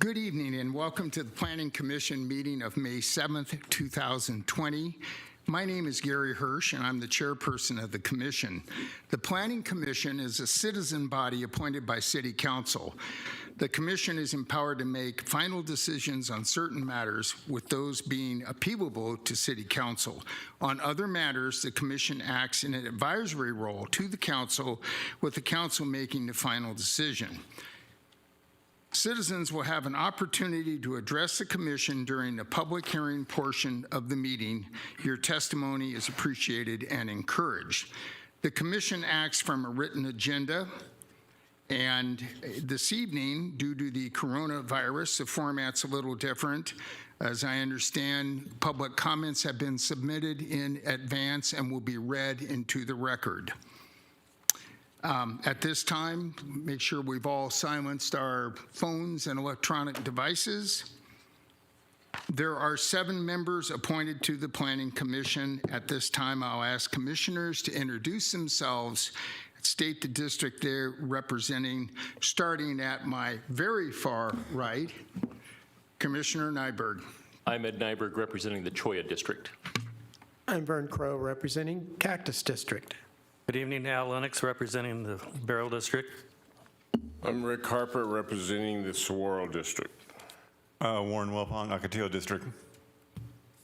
Good evening and welcome to the Planning Commission meeting of May 7th, 2020. My name is Gary Hirsch and I'm the chairperson of the commission. The Planning Commission is a citizen body appointed by City Council. The commission is empowered to make final decisions on certain matters, with those being appealable to City Council. On other matters, the commission acts in an advisory role to the council, with the council making the final decision. Citizens will have an opportunity to address the commission during the public hearing portion of the meeting. Your testimony is appreciated and encouraged. The commission acts from a written agenda, and this evening, due to the coronavirus, the format's a little different. As I understand, public comments have been submitted in advance and will be read into the record. At this time, make sure we've all silenced our phones and electronic devices. There are 7 members appointed to the Planning Commission. At this time, I'll ask commissioners to introduce themselves, state the district they're representing, starting at my very far right, Commissioner Nyberg. I'm Ed Nyberg, representing the Cholla District. I'm Vern Crow, representing Cactus District. Good evening, Al Lennox, representing the Beryl District. I'm Rick Harper, representing the Saguaro District. Warren Wilpong, Ocotillo District.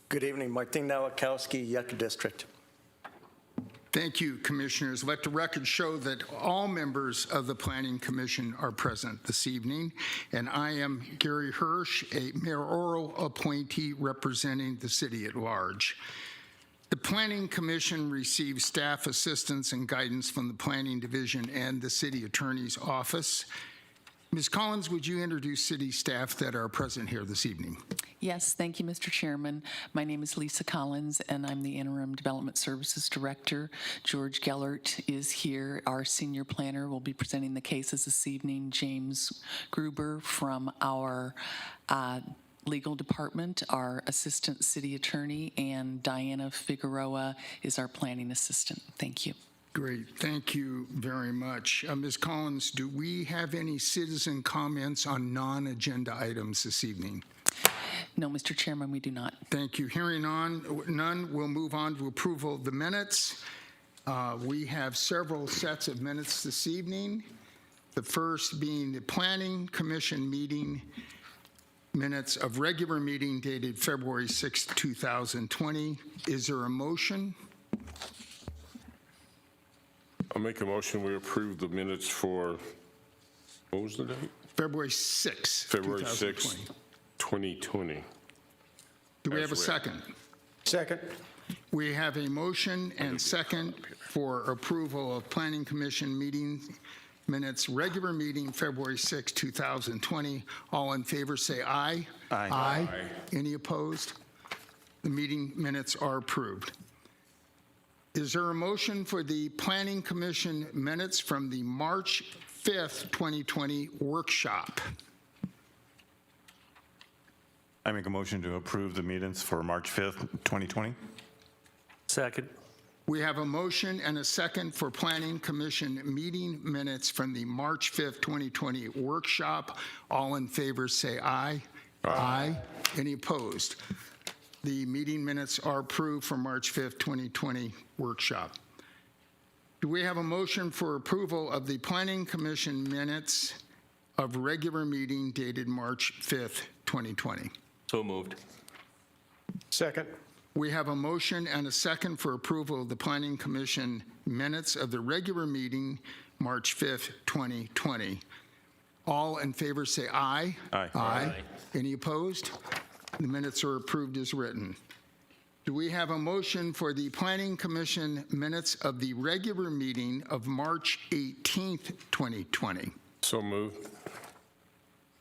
Good evening, Martin Nowakowski, Yucca District. Thank you, commissioners. Let the record show that all members of the Planning Commission are present this evening, and I am Gary Hirsch, a mayoral appointee representing the city at large. The Planning Commission receives staff assistance and guidance from the Planning Division and the City Attorney's Office. Ms. Collins, would you introduce city staff that are present here this evening? Yes, thank you, Mr. Chairman. My name is Lisa Collins, and I'm the Interim Development Services Director. George Gellert is here. Our senior planner will be presenting the cases this evening. James Gruber from our legal department, our assistant city attorney, and Diana Figueroa is our planning assistant. Thank you. Great, thank you very much. Ms. Collins, do we have any citizen comments on non-agenda items this evening? No, Mr. Chairman, we do not. Thank you. Hearing none, we'll move on to approval of the minutes. We have several sets of minutes this evening. The first being the Planning Commission meeting minutes of regular meeting dated February 6, 2020. Is there a motion? I'll make a motion we approve the minutes for, what was the date? February 6, February 2020. 6, 2020. Do we have a second? Second. We have a motion and second for approval of Planning Commission meeting minutes, regular meeting, February 6, 2020. All in favor say aye. Aye. Aye. Any opposed? The meeting minutes are approved. Is there a motion for the Planning Commission minutes from the March 5th, 2020 workshop? I make a motion to approve the minutes for March 5th, 2020. Second. We have a motion and a second for Planning Commission meeting minutes from the March 5th, 2020 workshop. All in favor say aye. Aye. Any opposed? The meeting minutes are approved for March 5th, 2020 workshop. Do we have a motion for approval of the Planning Commission minutes of regular meeting dated March 5th, 2020? So moved. Second. We have a motion and a second for approval of the Planning Commission minutes of the regular meeting, March 5th, 2020. All in favor say aye. Aye. Aye. Any opposed? The minutes are approved as written. Do we have a motion for the Planning Commission minutes of the regular meeting of March 18th, 2020? So moved.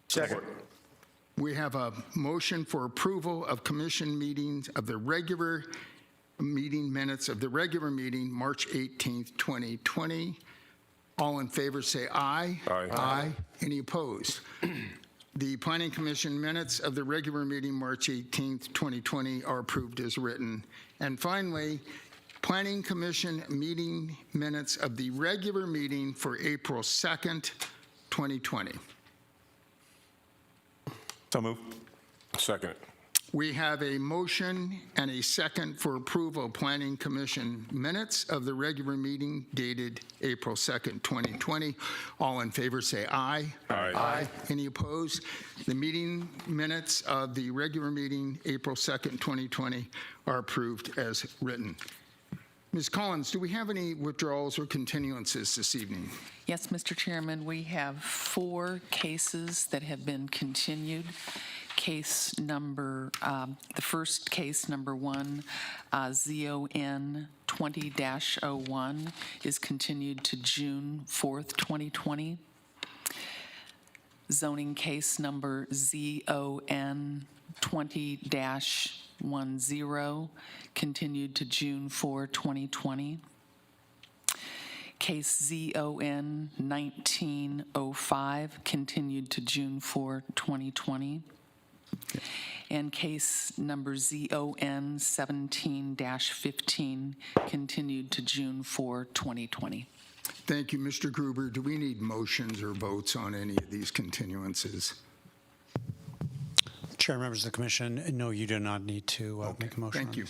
Second. We have a motion for approval of commission meetings of the regular meeting minutes of the regular meeting, March 18th, 2020. All in favor say aye. Aye. Aye. Any opposed? The Planning Commission minutes of the regular meeting, March 18th, 2020 are approved as written. And finally, Planning Commission meeting minutes of the regular meeting for April 2nd, 2020. So moved. Second. We have a motion and a second for approval of Planning Commission minutes of the regular meeting dated April 2nd, 2020. All in favor say aye. Aye. Aye. Any opposed? The meeting minutes of the regular meeting, April 2nd, 2020, are approved as written. Ms. Collins, do we have any withdrawals or continuances this evening? Yes, Mr. Chairman, we have 4 cases that have been continued. Case number, the first case, number 1, ZON 20-01, is continued to June 4th, 2020. Zoning case number ZON 20-10, continued to June 4, 2020. Case ZON 1905, continued to June 4, 2020. And case number ZON 17-15, continued to June 4, 2020. Thank you, Mr. Gruber. Do we need motions or votes on any of these continuances? Chair, members of the commission, no, you do not need to make a motion. Thank you.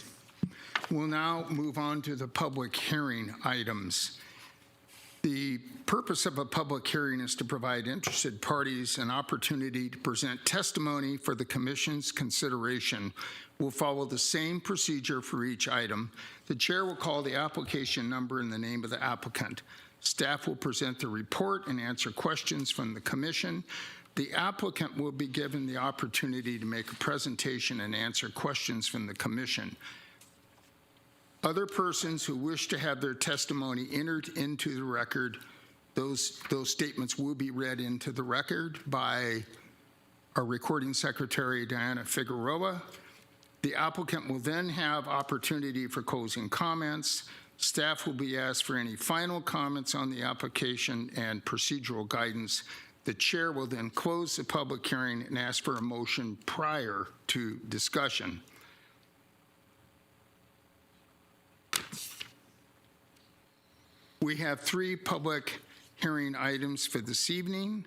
We'll now move on to the public hearing items. The purpose of a public hearing is to provide interested parties an opportunity to present testimony for the commission's consideration. We'll follow the same procedure for each item. The chair will call the application number and the name of the applicant. Staff will present the report and answer questions from the commission. The applicant will be given the opportunity to make a presentation and answer questions from the commission. Other persons who wish to have their testimony entered into the record, those statements will be read into the record by our recording secretary, Diana Figueroa. The applicant will then have opportunity for closing comments. Staff will be asked for any final comments on the application and procedural guidance. The chair will then close the public hearing and ask for a motion prior to discussion. We have 3 public hearing items for this evening.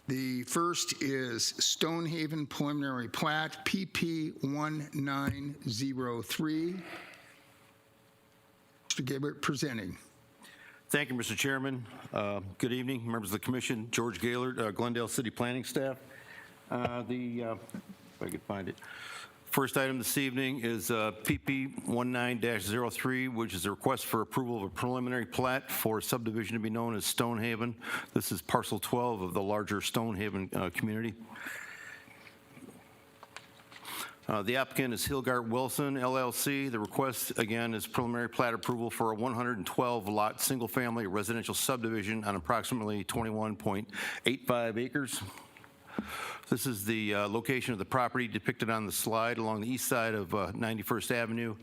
The first is Stonehaven Preliminary Plat, PP 1903. Mr. Gibbert presenting. Thank you, Mr. Chairman. Good evening, members of the commission. George Gaylord, Glendale City Planning staff. If I could find it. First item this evening is PP 19-03, which is a request for approval of a preliminary plat for a subdivision to be known as Stonehaven. This is parcel 12 of the larger Stonehaven community. The applicant is Hilgart Wilson, LLC. The request, again, is preliminary plat approval for a 112-lot single-family residential subdivision on approximately 21.85 acres. This is the location of the property depicted on the slide along the east side of 91st Avenue,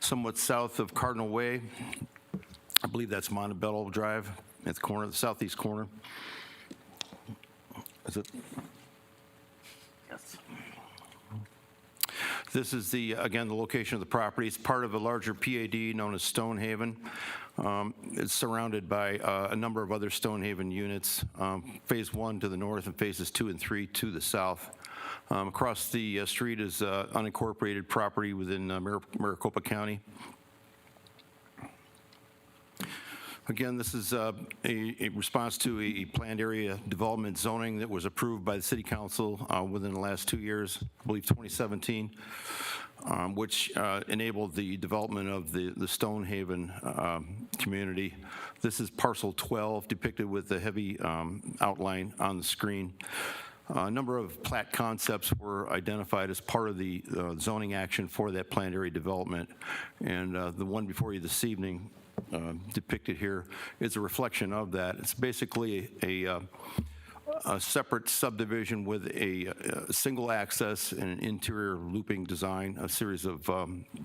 somewhat south of Cardinal Way. I believe that's Montebello Drive at the corner, the southeast corner. Is it? Yes. This is again, the location of the property. It's part of a larger PAD known as Stonehaven. It's surrounded by a number of other Stonehaven units, phase 1 to the north and phases 2 and 3 to the south. Across the street is unincorporated property within Maricopa County. Again, this is a response to a planned area development zoning that was approved by the City Council within the last 2 years, I believe 2017, which enabled the development of the Stonehaven community. This is parcel 12 depicted with the heavy outline on the screen. A number of plat concepts were identified as part of the zoning action for that planned area development, and the one before you this evening depicted here is a reflection of that. It's basically a separate subdivision with a single access and an interior looping design, a series of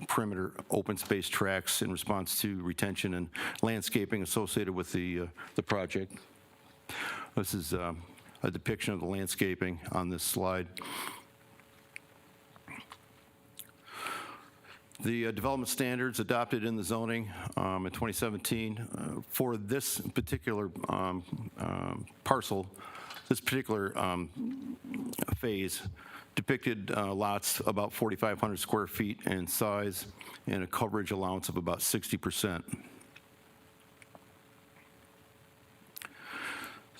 perimeter open space tracks in response to retention and landscaping associated with the project. This is a depiction of the landscaping on this slide. The development standards adopted in the zoning in 2017 for this particular parcel, This particular phase depicted lots about 4,500 square feet in size and a coverage allowance of about 60%.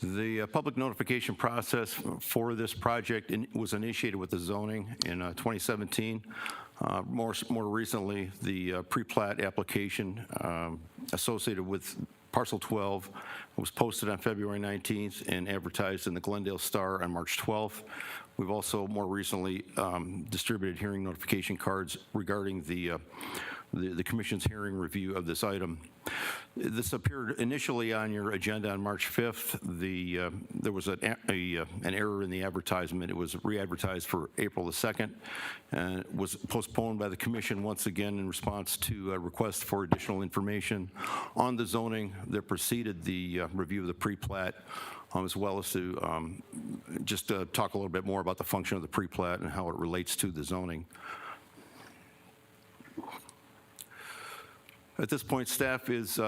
The public notification process for this project was initiated with the zoning in 2017. More recently, the pre-plat application associated with Parcel 12 was posted on February 19th and advertised in the Glendale Star on March 12th. We've also more recently distributed hearing notification cards regarding the Commission's hearing review of this item. This appeared initially on your agenda on March 5th. There was an error in the advertisement. It was re-advertised for April the 2nd, and it was postponed by the Commission once again in response to a request for additional information on the zoning that preceded the review of the pre-plat, as well as to just talk a little bit more about the function of the pre-plat and how it relates to the zoning. At this point, staff is,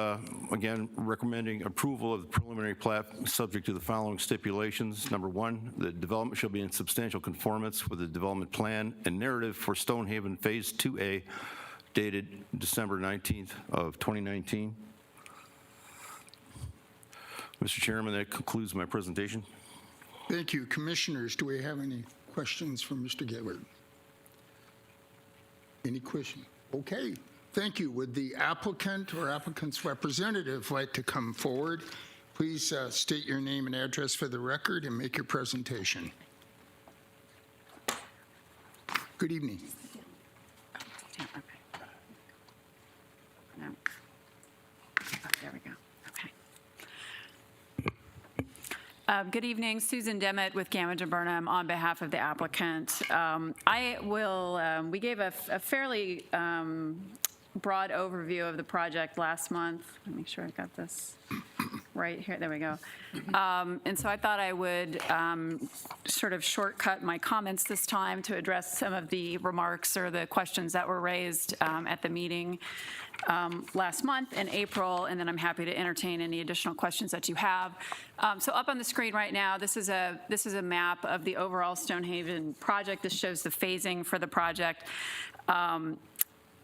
again, recommending approval of the preliminary plat subject to the following stipulations. Number one, the development shall be in substantial conformance with the development plan and narrative for Stonehaven Phase 2A dated December 19th of 2019. Mr. Chairman, that concludes my presentation. Thank you. Commissioners, do we have any questions for Mr. Gaylord? Any question? Okay. Thank you. Would the applicant or applicant's representative like to come forward? Please state your name and address for the record and make your presentation. Good evening. No. Oh, there we go. Okay. Good evening. Susan Demmett with Gamage & Burnham on behalf of the applicant. We gave a fairly broad overview of the project last month. Let me make sure I've got this right here. There we go. And so I thought I would sort of shortcut my comments this time to address some of the remarks or the questions that were raised at the meeting last month in April, and then I'm happy to entertain any additional questions that you have. So up on the screen right now, this is a map of the overall Stonehaven project. This shows the phasing for the project.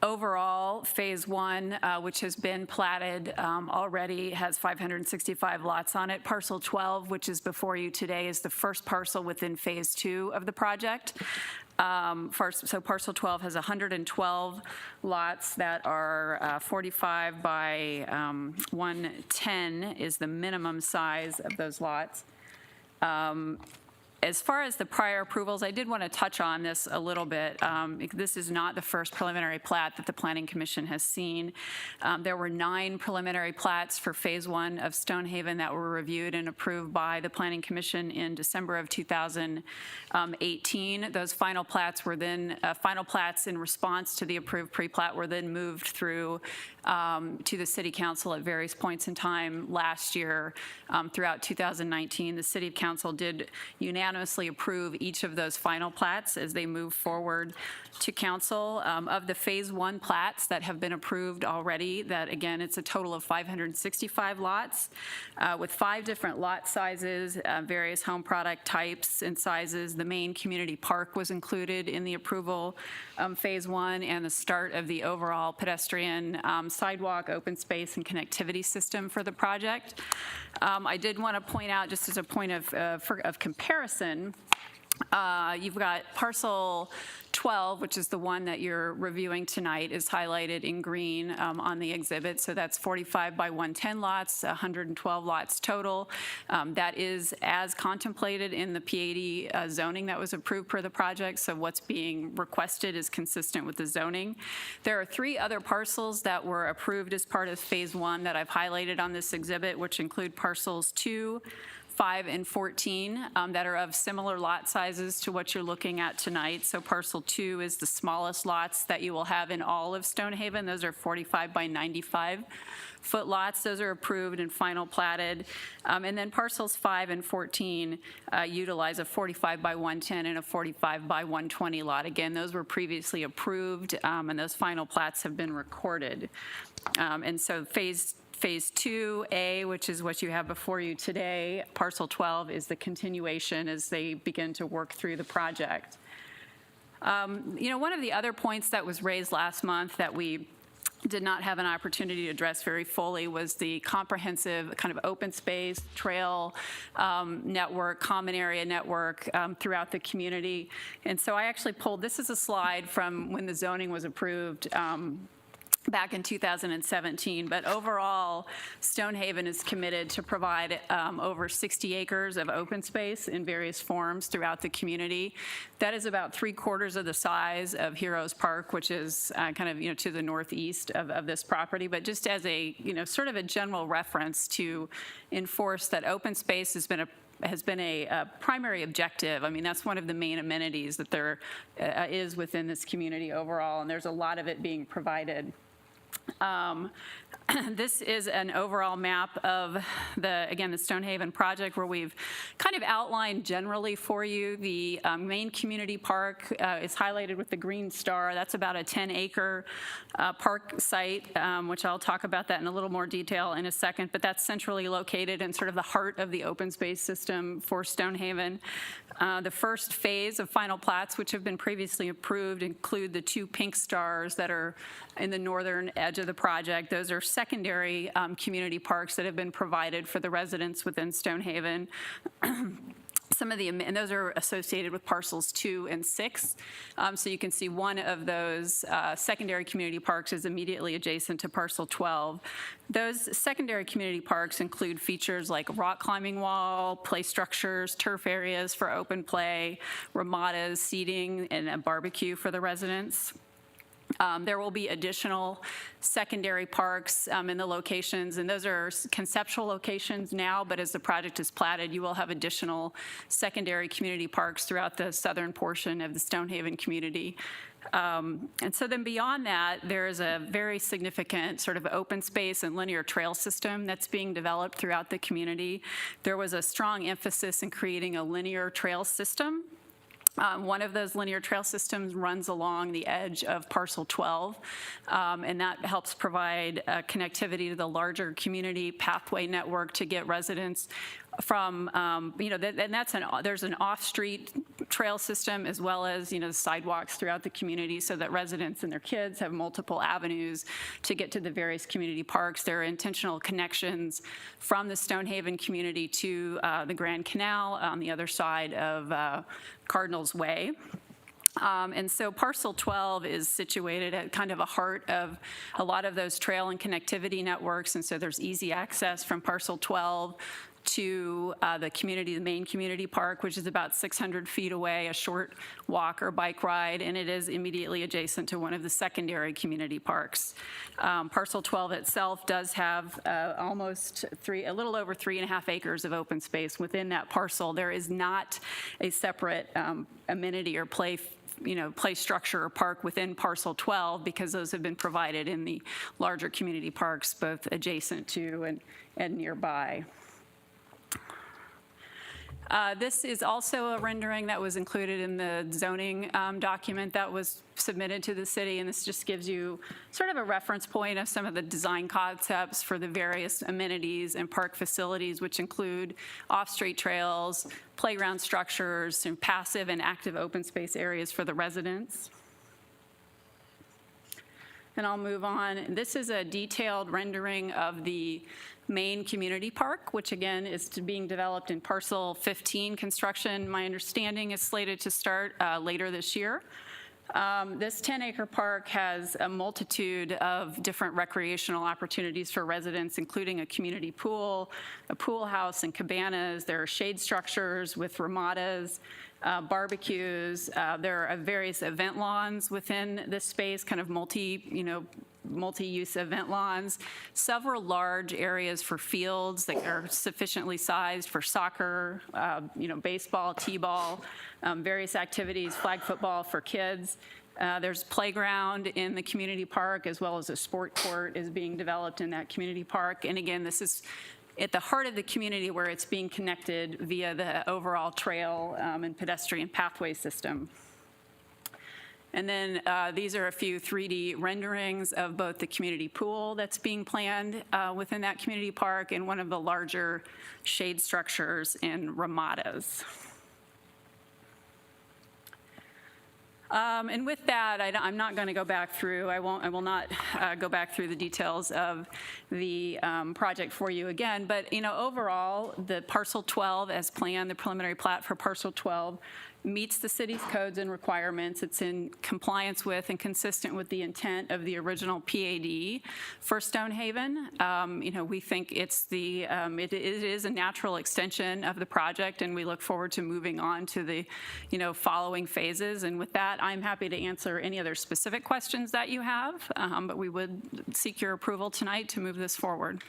Overall, Phase 1, which has been platted already, has 565 lots on it. Parcel 12, which is before you today, is the first parcel within Phase 2 of the project. So Parcel 12 has 112 lots that are 45 by 110 is the minimum size of those lots. As far as the prior approvals, I did want to touch on this a little bit. This is not the first preliminary plat that the Planning Commission has seen. There were 9 preliminary plats for Phase 1 of Stonehaven that were reviewed and approved by the Planning Commission in December of 2018. Those final plats were then, final plats in response to the approved pre-plat were then moved through to the City Council at various points in time last year. Throughout 2019, the City Council did unanimously approve each of those final plats as they move forward to council. Of the Phase 1 plats that have been approved already, that again, it's a total of 565 lots with 5 different lot sizes, various home product types and sizes. The main community park was included in the approval Phase 1 and the start of the overall pedestrian sidewalk, open space, and connectivity system for the project. I did want to point out, just as a point of comparison, you've got Parcel 12, which is the one that you're reviewing tonight, is highlighted in green on the exhibit. So that's 45 by 110 lots, 112 lots total. That is as contemplated in the P80 zoning that was approved per the project. So what's being requested is consistent with the zoning. There are 3 other parcels that were approved as part of Phase 1 that I've highlighted on this exhibit, which include Parcels 2, 5, and 14 that are of similar lot sizes to what you're looking at tonight. So Parcel 2 is the smallest lots that you will have in all of Stonehaven. Those are 45 by 95 foot lots. Those are approved and final platted. And then Parcels 5 and 14 utilize a 45 by 110 and a 45 by 120 lot. Again, those were previously approved and those final plats have been recorded. And so Phase Phase 2A, which is what you have before you today. Parcel 12 is the continuation as they begin to work through the project. One of the other points that was raised last month that we did not have an opportunity to address very fully was the comprehensive kind of open space trail network, common area network throughout the community. And so I actually pulled, this is a slide from when the zoning was approved back in 2017, but overall, Stonehaven is committed to provide over 60 acres of open space in various forms throughout the community. That is about 3/4 of the size of Heroes Park, which is kind of, to the northeast of this property. But just as a, sort of a general reference to enforce that open space has been a primary objective. I mean, that's one of the main amenities that there is within this community overall, and there's a lot of it being provided. This is an overall map of the Stonehaven project, where we've kind of outlined generally for you the main community park is highlighted with the green star. That's about a 10-acre park site, which I'll talk about that in a little more detail in a second, but that's centrally located in sort of the heart of the open space system for Stonehaven. The first phase of final plats, which have been previously approved, include the 2 pink stars that are in the northern edge of the project. Those are secondary community parks that have been provided for the residents within Stonehaven. And those are associated with parcels 2 and 6. So you can see one of those secondary community parks is immediately adjacent to parcel 12. Those secondary community parks include features like rock climbing wall, play structures, turf areas for open play, ramadas, seating, and a barbecue for the residents. There will be additional secondary parks in the locations, and those are conceptual locations now, but as the project is platted, you will have additional secondary community parks throughout the southern portion of the Stonehaven community. And so then beyond that, there is a very significant sort of open space and linear trail system that's being developed throughout the community. There was a strong emphasis in creating a linear trail system. One of those linear trail systems runs along the edge of parcel 12, and that helps provide connectivity to the larger community pathway network to get residents from, there's an off-street trail system as well as, sidewalks throughout the community so that residents and their kids have multiple avenues to get to the various community parks. There are intentional connections from the Stonehaven community to the Grand Canal on the other side of Cardinals Way. And so parcel 12 is situated at kind of a heart of a lot of those trail and connectivity networks, and so there's easy access from parcel 12 to the main community park, which is about 600 feet away, a short walk or bike ride, and it is immediately adjacent to one of the secondary community parks. Parcel 12 itself does have a little over 3.5 acres of open space within that parcel. There is not a separate amenity or play structure or park within parcel 12 because those have been provided in the larger community parks, both adjacent to and nearby. This is also a rendering that was included in the zoning document that was submitted to the city, and this just gives you sort of a reference point of some of the design concepts for the various amenities and park facilities, which include off-street trails, playground structures, and passive and active open space areas for the residents. And I'll move on. This is a detailed rendering of the main community park, which again is being developed in parcel 15 construction. My understanding is slated to start later this year. This 10-acre park has a multitude of different recreational opportunities for residents, including a community pool, a pool house and cabanas. There are shade structures with ramadas, barbecues. There are various event lawns within this space, kind of multi-use event lawns, several large areas for fields that are sufficiently sized for soccer, baseball, t-ball, various activities, flag football for kids. There's playground in the community park, as well as a sport court is being developed in that community park. And again, this is at the heart of the community where it's being connected via the overall trail and pedestrian pathway system. And then these are a few 3D renderings of both the community pool that's being planned within that community park and one of the larger shade structures in Ramadas. And with that, I'm not going to go back through, I will not go back through the details of the project for you again, but, you know, overall, the parcel 12 as planned, the preliminary plat for parcel 12 meets the city's codes and requirements. It's in compliance with and consistent with the intent of the original PAD for Stonehaven. You know, we think it's it is a natural extension of the project, and we look forward to moving on to the, you know, following phases. And with that, I'm happy to answer any other specific questions that you have, but we would seek your approval tonight to move this forward.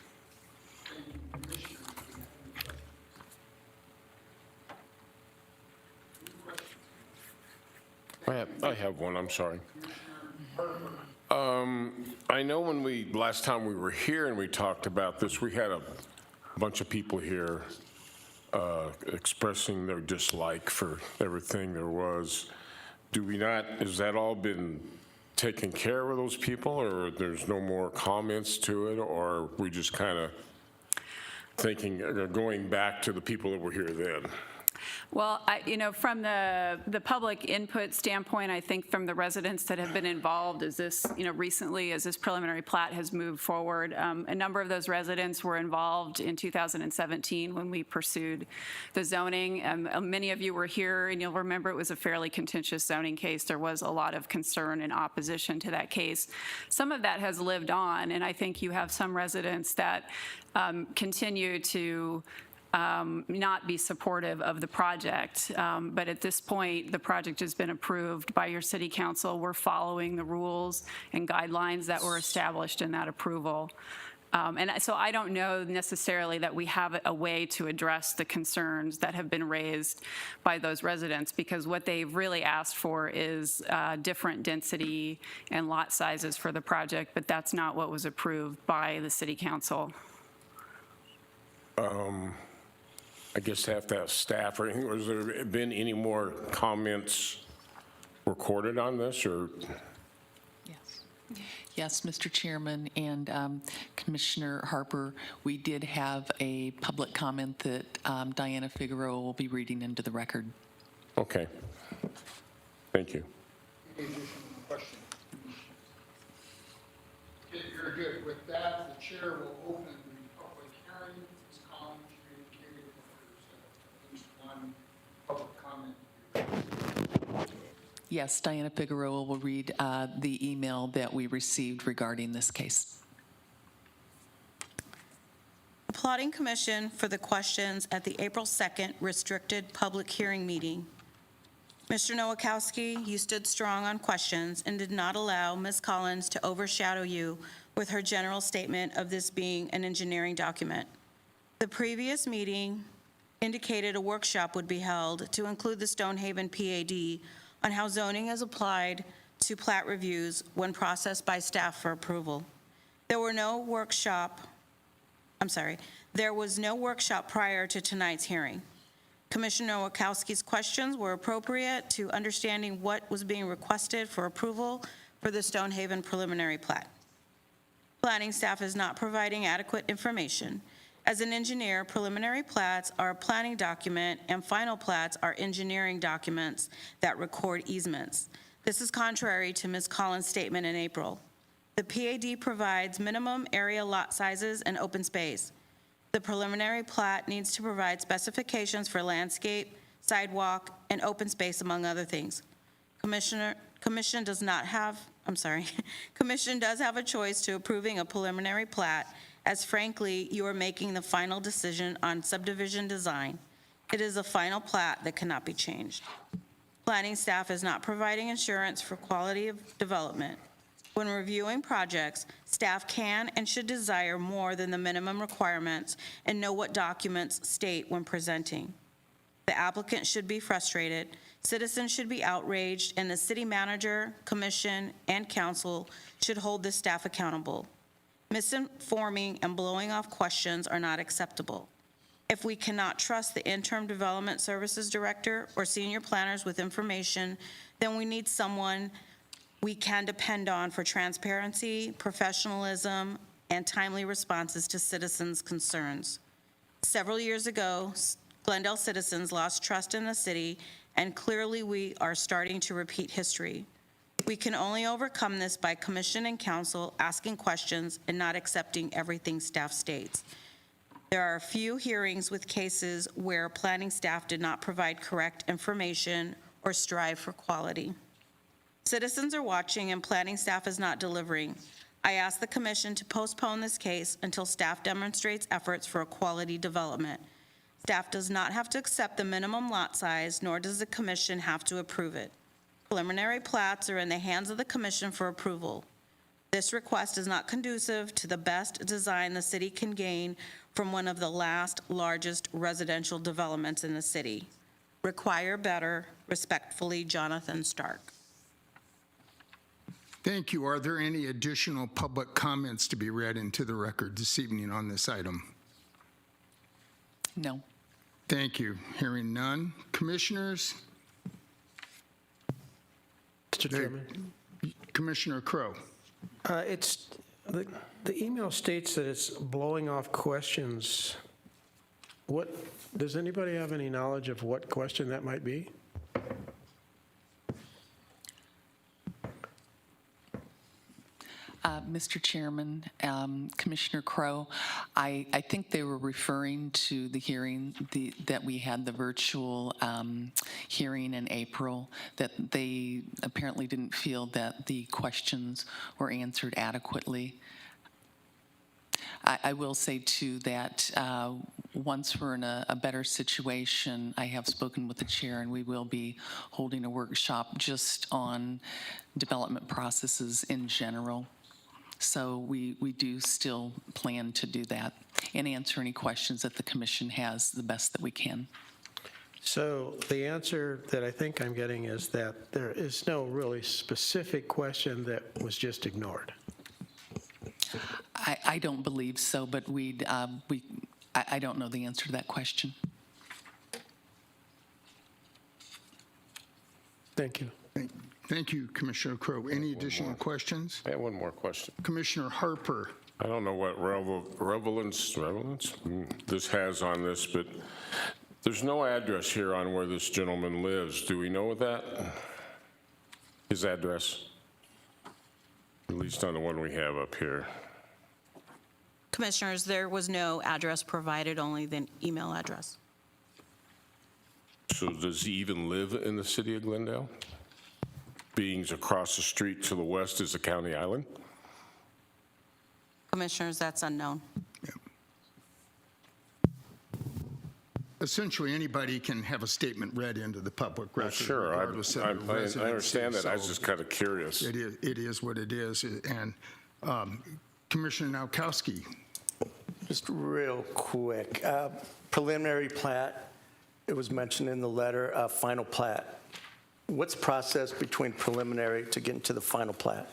I have one, I'm sorry. I know when last time we were here and we talked about this, we had a bunch of people here expressing their dislike for everything there was. Do we not, has that all been taken care of those people, or there's no more comments to it, or are we just kind of thinking, going back to the people that were here then? Well, you know, from the public input standpoint, I think from the residents that have been involved, as this, you know, recently as this preliminary plat has moved forward, a number of those residents were involved in 2017 when we pursued the zoning. Many of you were here, and you'll remember it was a fairly contentious zoning case. There was a lot of concern and opposition to that case. Some of that has lived on, and I think you have some residents that continue to not be supportive of the project. But at this point, the project has been approved by your city council. We're following the rules and guidelines that were established in that approval. And so I don't know necessarily that we have a way to address the concerns that have been raised by those residents, because what they've really asked for is different density and lot sizes for the project, but that's not what was approved by the city council. I guess have to have staff, or anything. Has there been any more comments recorded on this, or? Yes, Mr. Chairman and Commissioner Harper, we did have a public comment that Diana Figueroa will be reading into the record. Okay. Thank you. Any additional questions? Okay, very good. With that, the chair will open the public hearing. Ms. Collins, you indicated that there's at least one public comment. Yes, Diana Figueroa will read the email that we received regarding this case. Applauding Commission for the questions at the April 2nd restricted public hearing meeting. Mr. Nowakowski, you stood strong on questions and did not allow Ms. Collins to overshadow you with her general statement of this being an engineering document. The previous meeting indicated a workshop would be held to include the Stonehaven PAD on how zoning is applied to plat reviews when processed by staff for approval. There was no workshop prior to tonight's hearing. Commissioner Nowakowski's questions were appropriate to understanding what was being requested for approval for the Stonehaven preliminary plat. Planning staff is not providing adequate information. As an engineer, preliminary plats are a planning document and final plats are engineering documents that record easements. This is contrary to Ms. Collins' statement in April. The PAD provides minimum area lot sizes and open space. The preliminary plat needs to provide specifications for landscape, sidewalk, and open space, among other things. Commission does have a choice to approving a preliminary plat, as frankly, you are making the final decision on subdivision design. It is a final plat that cannot be changed. Planning staff is not providing assurance for quality of development. When reviewing projects, staff can and should desire more than the minimum requirements and know what documents state when presenting. The applicant should be frustrated, citizens should be outraged, and the city manager, commission, and council should hold the staff accountable. Misinforming and blowing off questions are not acceptable. If we cannot trust the interim development services director or senior planners with information, then we need someone we can depend on for transparency, professionalism, and timely responses to citizens' concerns. Several years ago, Glendale citizens lost trust in the city, and clearly we are starting to repeat history. We can only overcome this by commission and council asking questions and not accepting everything staff states. There are a few hearings with cases where planning staff did not provide correct information or strive for quality. Citizens are watching and planning staff is not delivering. I ask the commission to postpone this case until staff demonstrates efforts for a quality development. Staff does not have to accept the minimum lot size, nor does the commission have to approve it. Preliminary plats are in the hands of the commission for approval. This request is not conducive to the best design the city can gain from one of the last largest residential developments in the city. Require better. Respectfully, Jonathan Stark. Thank you. Are there any additional public comments to be read into the record this evening on this item? No. Thank you. Hearing none. Commissioners? Mr. Chairman, Commissioner Crow. it's, the email states that it's blowing off questions. What, does anybody have any knowledge of what question that might be? Mr. Chairman, Commissioner Crow, I think they were referring to the hearing that we had, the virtual hearing in April, that they apparently didn't feel that the questions were answered adequately. I will say, too, that once we're in a better situation, I have spoken with the chair, and we will be holding a workshop just on development processes in general. So we do still plan to do that and answer any questions that the commission has the best that we can. So the answer that I think I'm getting is that there is no really specific question that was just ignored. I don't believe so, but I don't know the answer to that question. Thank you. Thank you, Commissioner Crow. Any additional questions? I have one more question. Commissioner Harper. I don't know what relevance this has on this, but there's no address here on where this gentleman lives. Do we know that? His address? At least on the one we have up here. Commissioners, there was no address provided, only the email address. So does he even live in the city of Glendale? Being across the street to the west is the county island? Commissioners, that's unknown. Essentially, anybody can have a statement read into the public record. Sure, regardless of I their residency. understand that. I was So just kind of curious. It is what it is. And Commissioner Nowakowski. Just real quick, preliminary plat, it was mentioned in the letter, final plat. What's the process between preliminary to get into the final plat?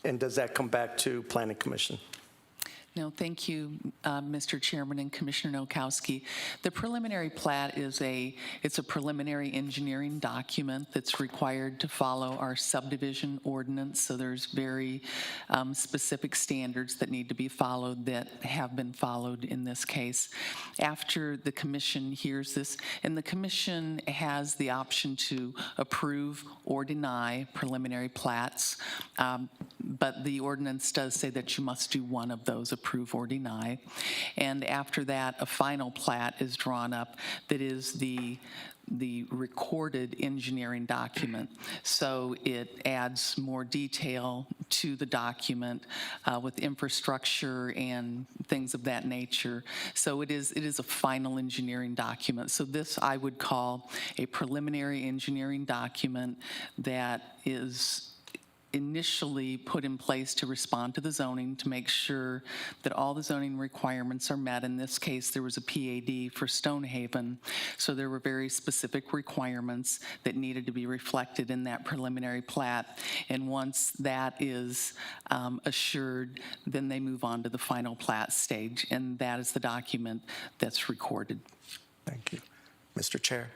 And does that come back to Planning Commission? No, thank you, Mr. Chairman and Commissioner Nowakowski. The preliminary plat it's a preliminary engineering document that's required to follow our subdivision ordinance. So there's very specific standards that need to be followed that have been followed in this case. After the commission hears this, and the commission has the option to approve or deny preliminary plats, but the ordinance does say that you must do one of those, approve or deny. And after that, a final plat is drawn up that is the recorded engineering document. So it adds more detail to the document with infrastructure and things of that nature. So it is a final engineering document. So this I would call a preliminary engineering document that is initially put in place to respond to the zoning, to make sure that all the zoning requirements are met. In this case, there was a PAD for Stonehaven, so there were very specific requirements that needed to be reflected in that preliminary plat. And once that is assured, then they move on to the final plat stage, and that is the document that's recorded. Thank you. Mr. Chair,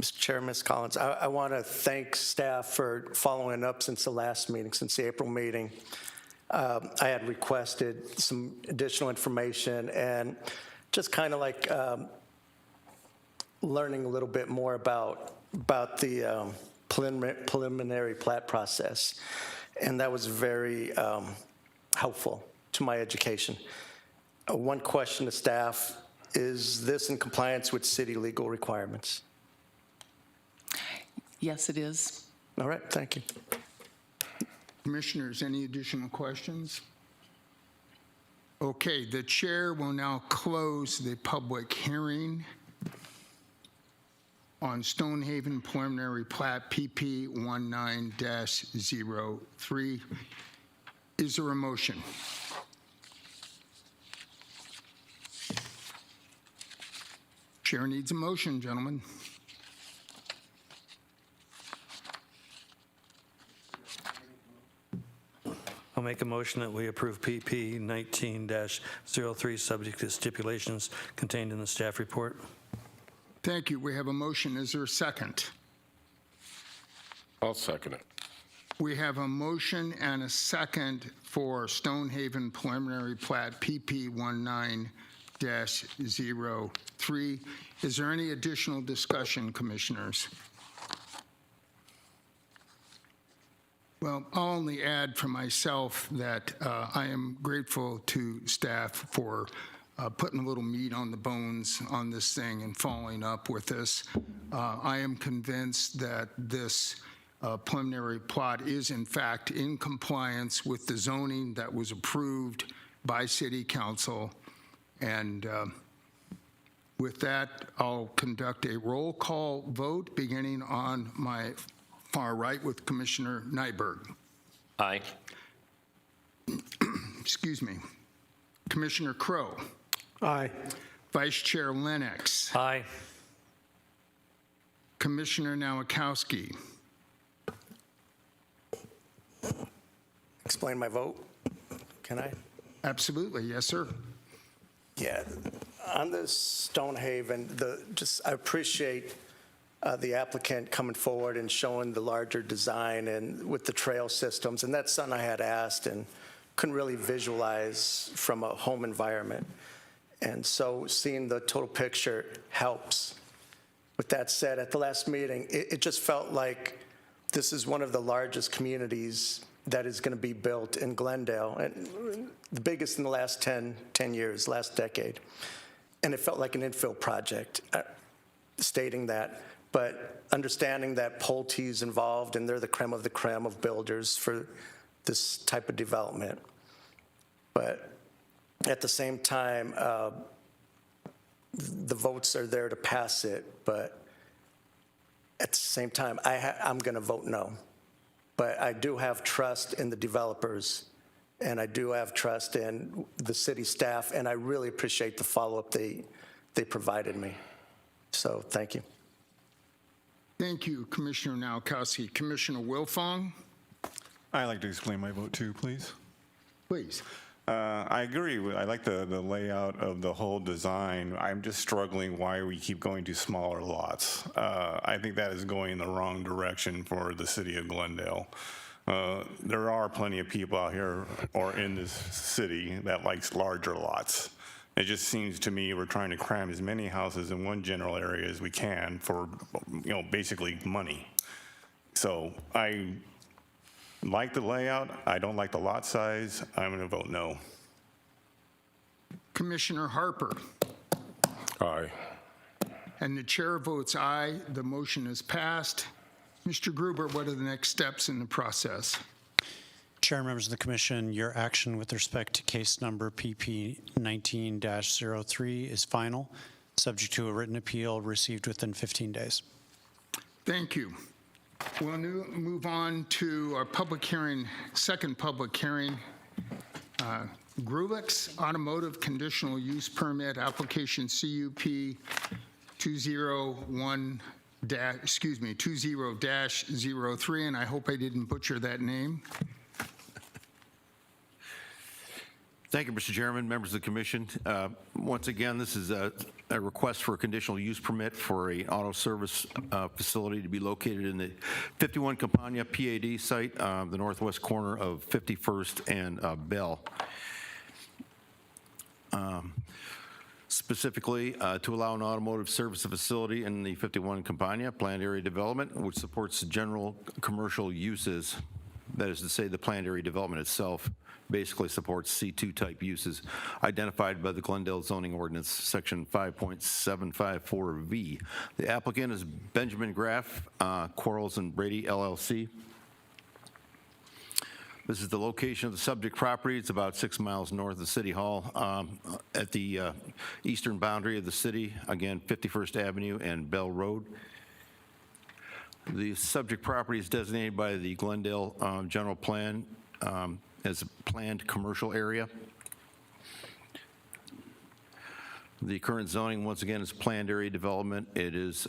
Mr. Chair, Ms. Collins, I want to thank staff for following up since the last meeting, since the April meeting. I had requested some additional information and just kind of like learning a little bit more about the preliminary plat process, and that was very helpful to my education. One question to staff, is this in compliance with city legal requirements? Yes, it is. All right, thank you. Commissioners, any additional questions? Okay, the chair will now close the public hearing on Stonehaven preliminary plat PP 19-03. Is there a motion? Chair needs a motion, gentlemen. I'll make a motion that we approve PP 19-03, subject to stipulations contained in the staff report. Thank you. We have a motion. Is there a second? I'll second it. We have a motion and a second for Stonehaven preliminary plat PP 19-03. Is there any additional discussion, commissioners? Well, I'll only add for myself that I am grateful to staff for putting a little meat on the bones on this thing and following up with this. I am convinced that this preliminary plot is in fact in compliance with the zoning that was approved by City Council. And with that, I'll conduct a roll call vote beginning on my far right with Commissioner Nyberg. Aye. Excuse me. Commissioner Crow. Aye. Vice Chair Lennox. Aye. Commissioner Nowakowski. Explain my vote? Can I? Absolutely. Yes, sir. Yeah. On the Stonehaven, I appreciate the applicant coming forward and showing the larger design and with the trail systems. And that's something I had asked and couldn't really visualize from a home environment. And so seeing the total picture helps. With that said, at the last meeting, it just felt like this is one of the largest communities that is going to be built in Glendale, and the biggest in the last 10 years, last decade. And it felt like an infill project, stating that. But understanding that Pulte's involved, and they're the creme of the creme of builders for this type of development. But at the same time, the votes are there to pass it, but at the same time, I'm going to vote no. But I do have trust in the developers, and I do have trust in the city staff, and I really appreciate the follow-up they provided me. So thank you. Thank you, Commissioner Nowakowski. Commissioner Wilfong, I'd like to explain my vote too, please. please. I agree. I like the layout of the whole design. I'm just struggling why we keep going to smaller lots. I think that is going in the wrong direction for the city of Glendale. There are plenty of people out here or in this city that likes larger lots. It just seems to me we're trying to cram as many houses in one general area as we can for, basically money. So I like the layout. I don't like the lot size. I'm going to vote no. Commissioner Harper. Aye. And the chair votes aye. The motion is passed. Mr. Gruber, what are the next steps in the process? Chair, members of the commission, your action with respect to case number PP 19-03 is final, subject to a written appeal received within 15 days. Thank you. We'll move on to our public hearing, second public hearing. Grulix Automotive Conditional Use Permit Application CUP 20-03, and I hope I didn't butcher that name. Thank you, Mr. Chairman, members of the commission. Once again, this is a a request for a conditional use permit for an auto service facility to be located in the 51 Campagna PAD site, the northwest corner of 51st and Bell. Specifically, to allow an automotive service facility in the 51 Campagna planned area development, which supports general commercial uses. That is to say, the planned area development itself basically supports C2 type uses identified by the Glendale zoning ordinance, section 5.754V. The applicant is Benjamin Graff, Quarles and Brady LLC. This is the location of the subject property. It's about 6 miles north of City Hall at the eastern boundary of the city, again, 51st Avenue and Bell Road. The subject property is designated by the Glendale General Plan as a planned commercial area. The current zoning, once again, is planned area development. It is,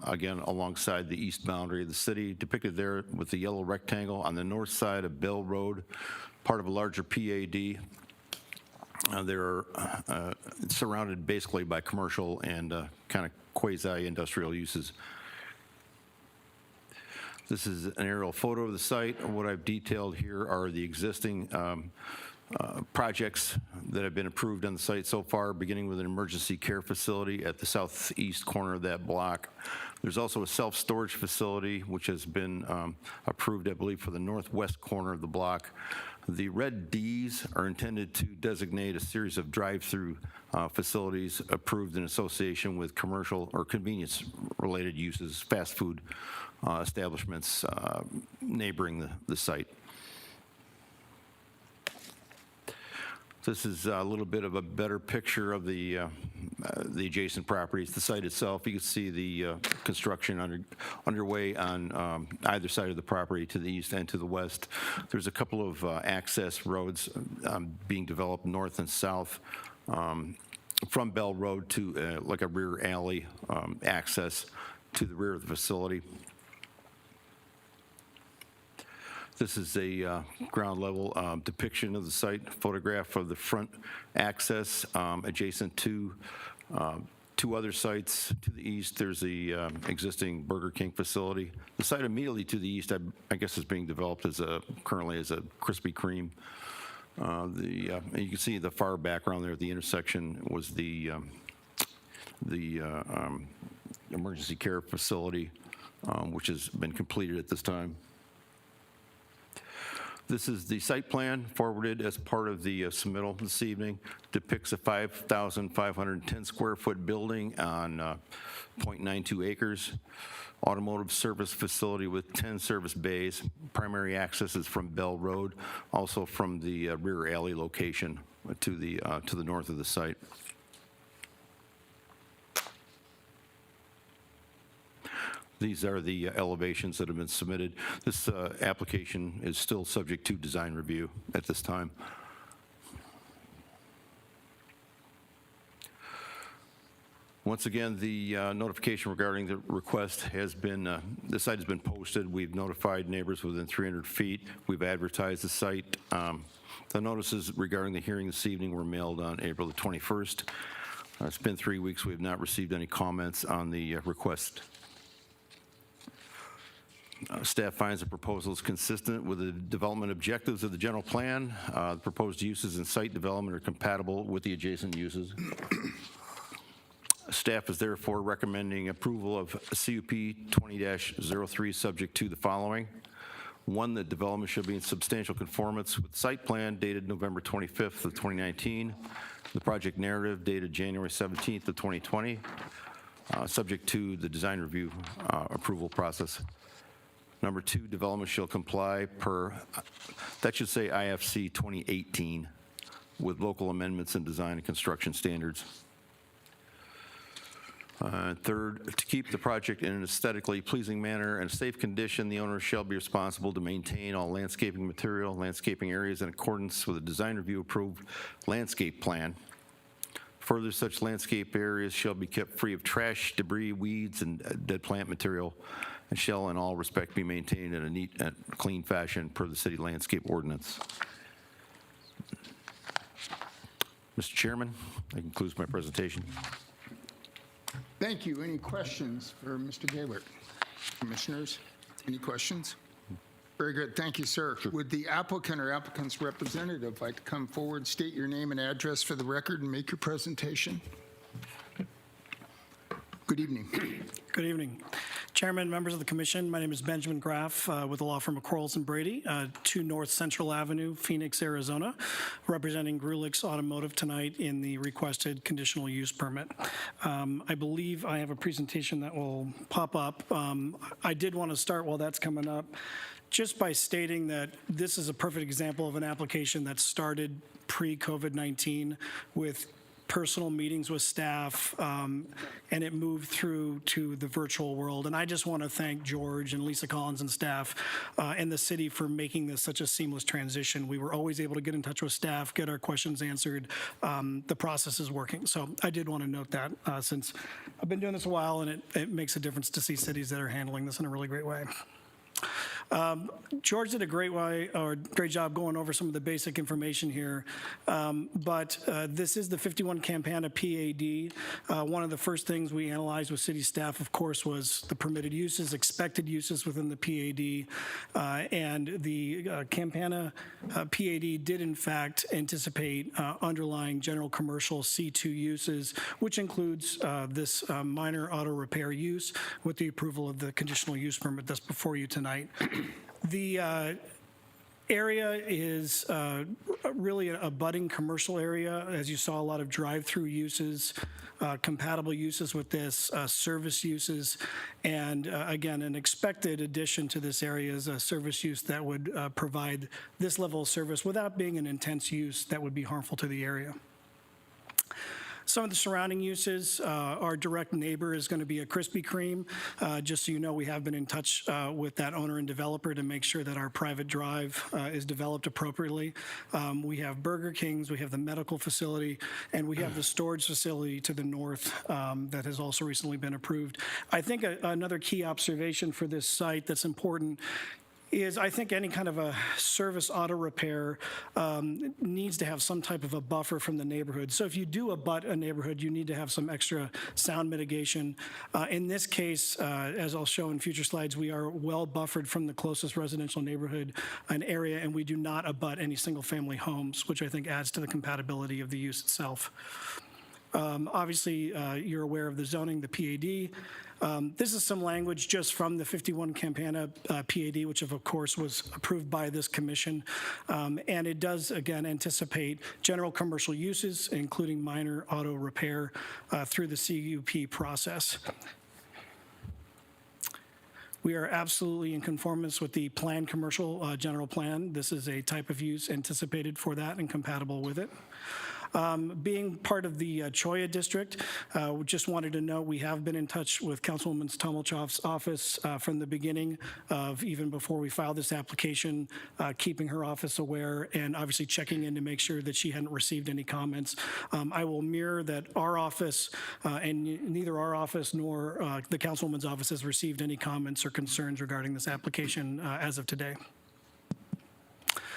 again, alongside the east boundary of the city, depicted there with the yellow rectangle on the north side of Bell Road, part of a larger PAD. They're surrounded basically by commercial and kind of quasi-industrial uses. This is an aerial photo of the site. What I've detailed here are the existing projects that have been approved on the site so far, beginning with an emergency care facility at the southeast corner of that block. There's also a self-storage facility, which has been approved, I believe, for the northwest corner of the block. The red Ds are intended to designate a series of drive-through facilities approved in association with commercial or convenience-related uses, fast food establishments neighboring the site. This is a little bit of a better picture of the adjacent properties, the site itself. You can see the construction underway on either side of the property, to the east and to the west. There's a couple of access roads being developed north and south from Bell Road to like a rear alley access to the rear of the facility. This is a ground level depiction of the site, photograph of the front access adjacent to two other sites. To the east, there's the existing Burger King facility. The site immediately to the east, I guess, is being developed as currently as a Krispy Kreme. You can see the far background there at the intersection was the emergency care facility, which has been completed at this time. This is the site plan forwarded as part of the submittal this evening. Depicts a 5,510 square foot building on 0.92 acres. Automotive service facility with 10 service bays. Primary access is from Bell Road, also from the rear alley location to the north of the site. These are the elevations that have been submitted. This application is still subject to design review at this time. Once again, the notification regarding the request has been, the site has been posted. We've notified neighbors within 300 feet. We've advertised the site. The notices regarding the hearing this evening were mailed on April the 21st. It's been 3 weeks. We have not received any comments on the request. Staff finds the proposal is consistent with the development objectives of the general plan. The proposed uses and site development are compatible with the adjacent uses. Staff is therefore recommending approval of CUP 20-03 subject to the following. One, that development shall be in substantial conformance with site plan dated November 25th of 2019. The project narrative dated January 17th of 2020, subject to the design review approval process. Number two, development shall comply per, that should say IFC 2018, with local amendments in design and construction standards. Third, to keep the project in an aesthetically pleasing manner and safe condition, the owner shall be responsible to maintain all landscaping material, landscaping areas in accordance with a design review approved landscape plan. Further, such landscape areas shall be kept free of trash, debris, weeds, and dead plant material, and shall in all respect be maintained in a neat and clean fashion per the city landscape ordinance. Mr. Chairman, that concludes my presentation. Thank you. Any questions for Mr. Gaylor? Commissioners, any questions? Very good. Thank you, sir. Would the applicant or applicant's representative like to come forward, state your name and address for the record, and make your presentation? Good evening. Good evening. Chairman, members of the commission, my name is Benjamin Graff with the law firm of Quarles and Brady, 2 North Central Avenue, Phoenix, Arizona, representing Grulix Automotive tonight in the requested conditional use permit. I believe I have a presentation that will pop up. I did want to start while that's coming up just by stating that this is a perfect example of an application that started pre-COVID-19 with personal meetings with staff, and it moved through to the virtual world. And I just want to thank George and Lisa Collins and staff and the city for making this such a seamless transition. We were always able to get in touch with staff, get our questions answered. The process is working. So I did want to note that since I've been doing this a while, and it makes a difference to see cities that are handling this in a really great way. George did a great job going over some of the basic information here, but this is the 51 Campana PAD. One of the first things we analyzed with city staff, of course, was the permitted uses, expected uses within the PAD, and the Campana PAD did in fact anticipate underlying general commercial C2 uses, which includes this minor auto repair use with the approval of the conditional use permit that's before you tonight. The area is really a budding commercial area. As you saw, a lot of drive-through uses, compatible uses with this, service uses, and again, an expected addition to this area is a service use that would provide this level of service without being an intense use that would be harmful to the area. Some of the surrounding uses, our direct neighbor is going to be a Krispy Kreme. Just so you know, we have been in touch with that owner and developer to make sure that our private drive is developed appropriately. We have Burger King's, we have the medical facility, and we have the storage facility to the north that has also recently been approved. I think another key observation for this site that's important is I think any kind of a service auto repair needs to have some type of a buffer from the neighborhood. So if you do abut a neighborhood, you need to have some extra sound mitigation. In this case, as I'll show in future slides, we are well buffered from the closest residential neighborhood and area, and we do not abut any single-family homes, which I think adds to the compatibility of the use itself. Obviously, you're aware of the zoning, the PAD. This is some language just from the 51 Campana PAD, which of course was approved by this commission. And it does, again, anticipate general commercial uses, including minor auto repair through the CUP process. We are absolutely in conformance with the planned commercial general plan. This is a type of use anticipated for that and compatible with it. Being part of the Choya district, we just wanted to know we have been in touch with Councilwoman Tomolchov's office from the beginning of even before we filed this application, keeping her office aware and obviously checking in to make sure that she hadn't received any comments. I will mirror that our office and neither our office nor the Councilwoman's office has received any comments or concerns regarding this application as of today.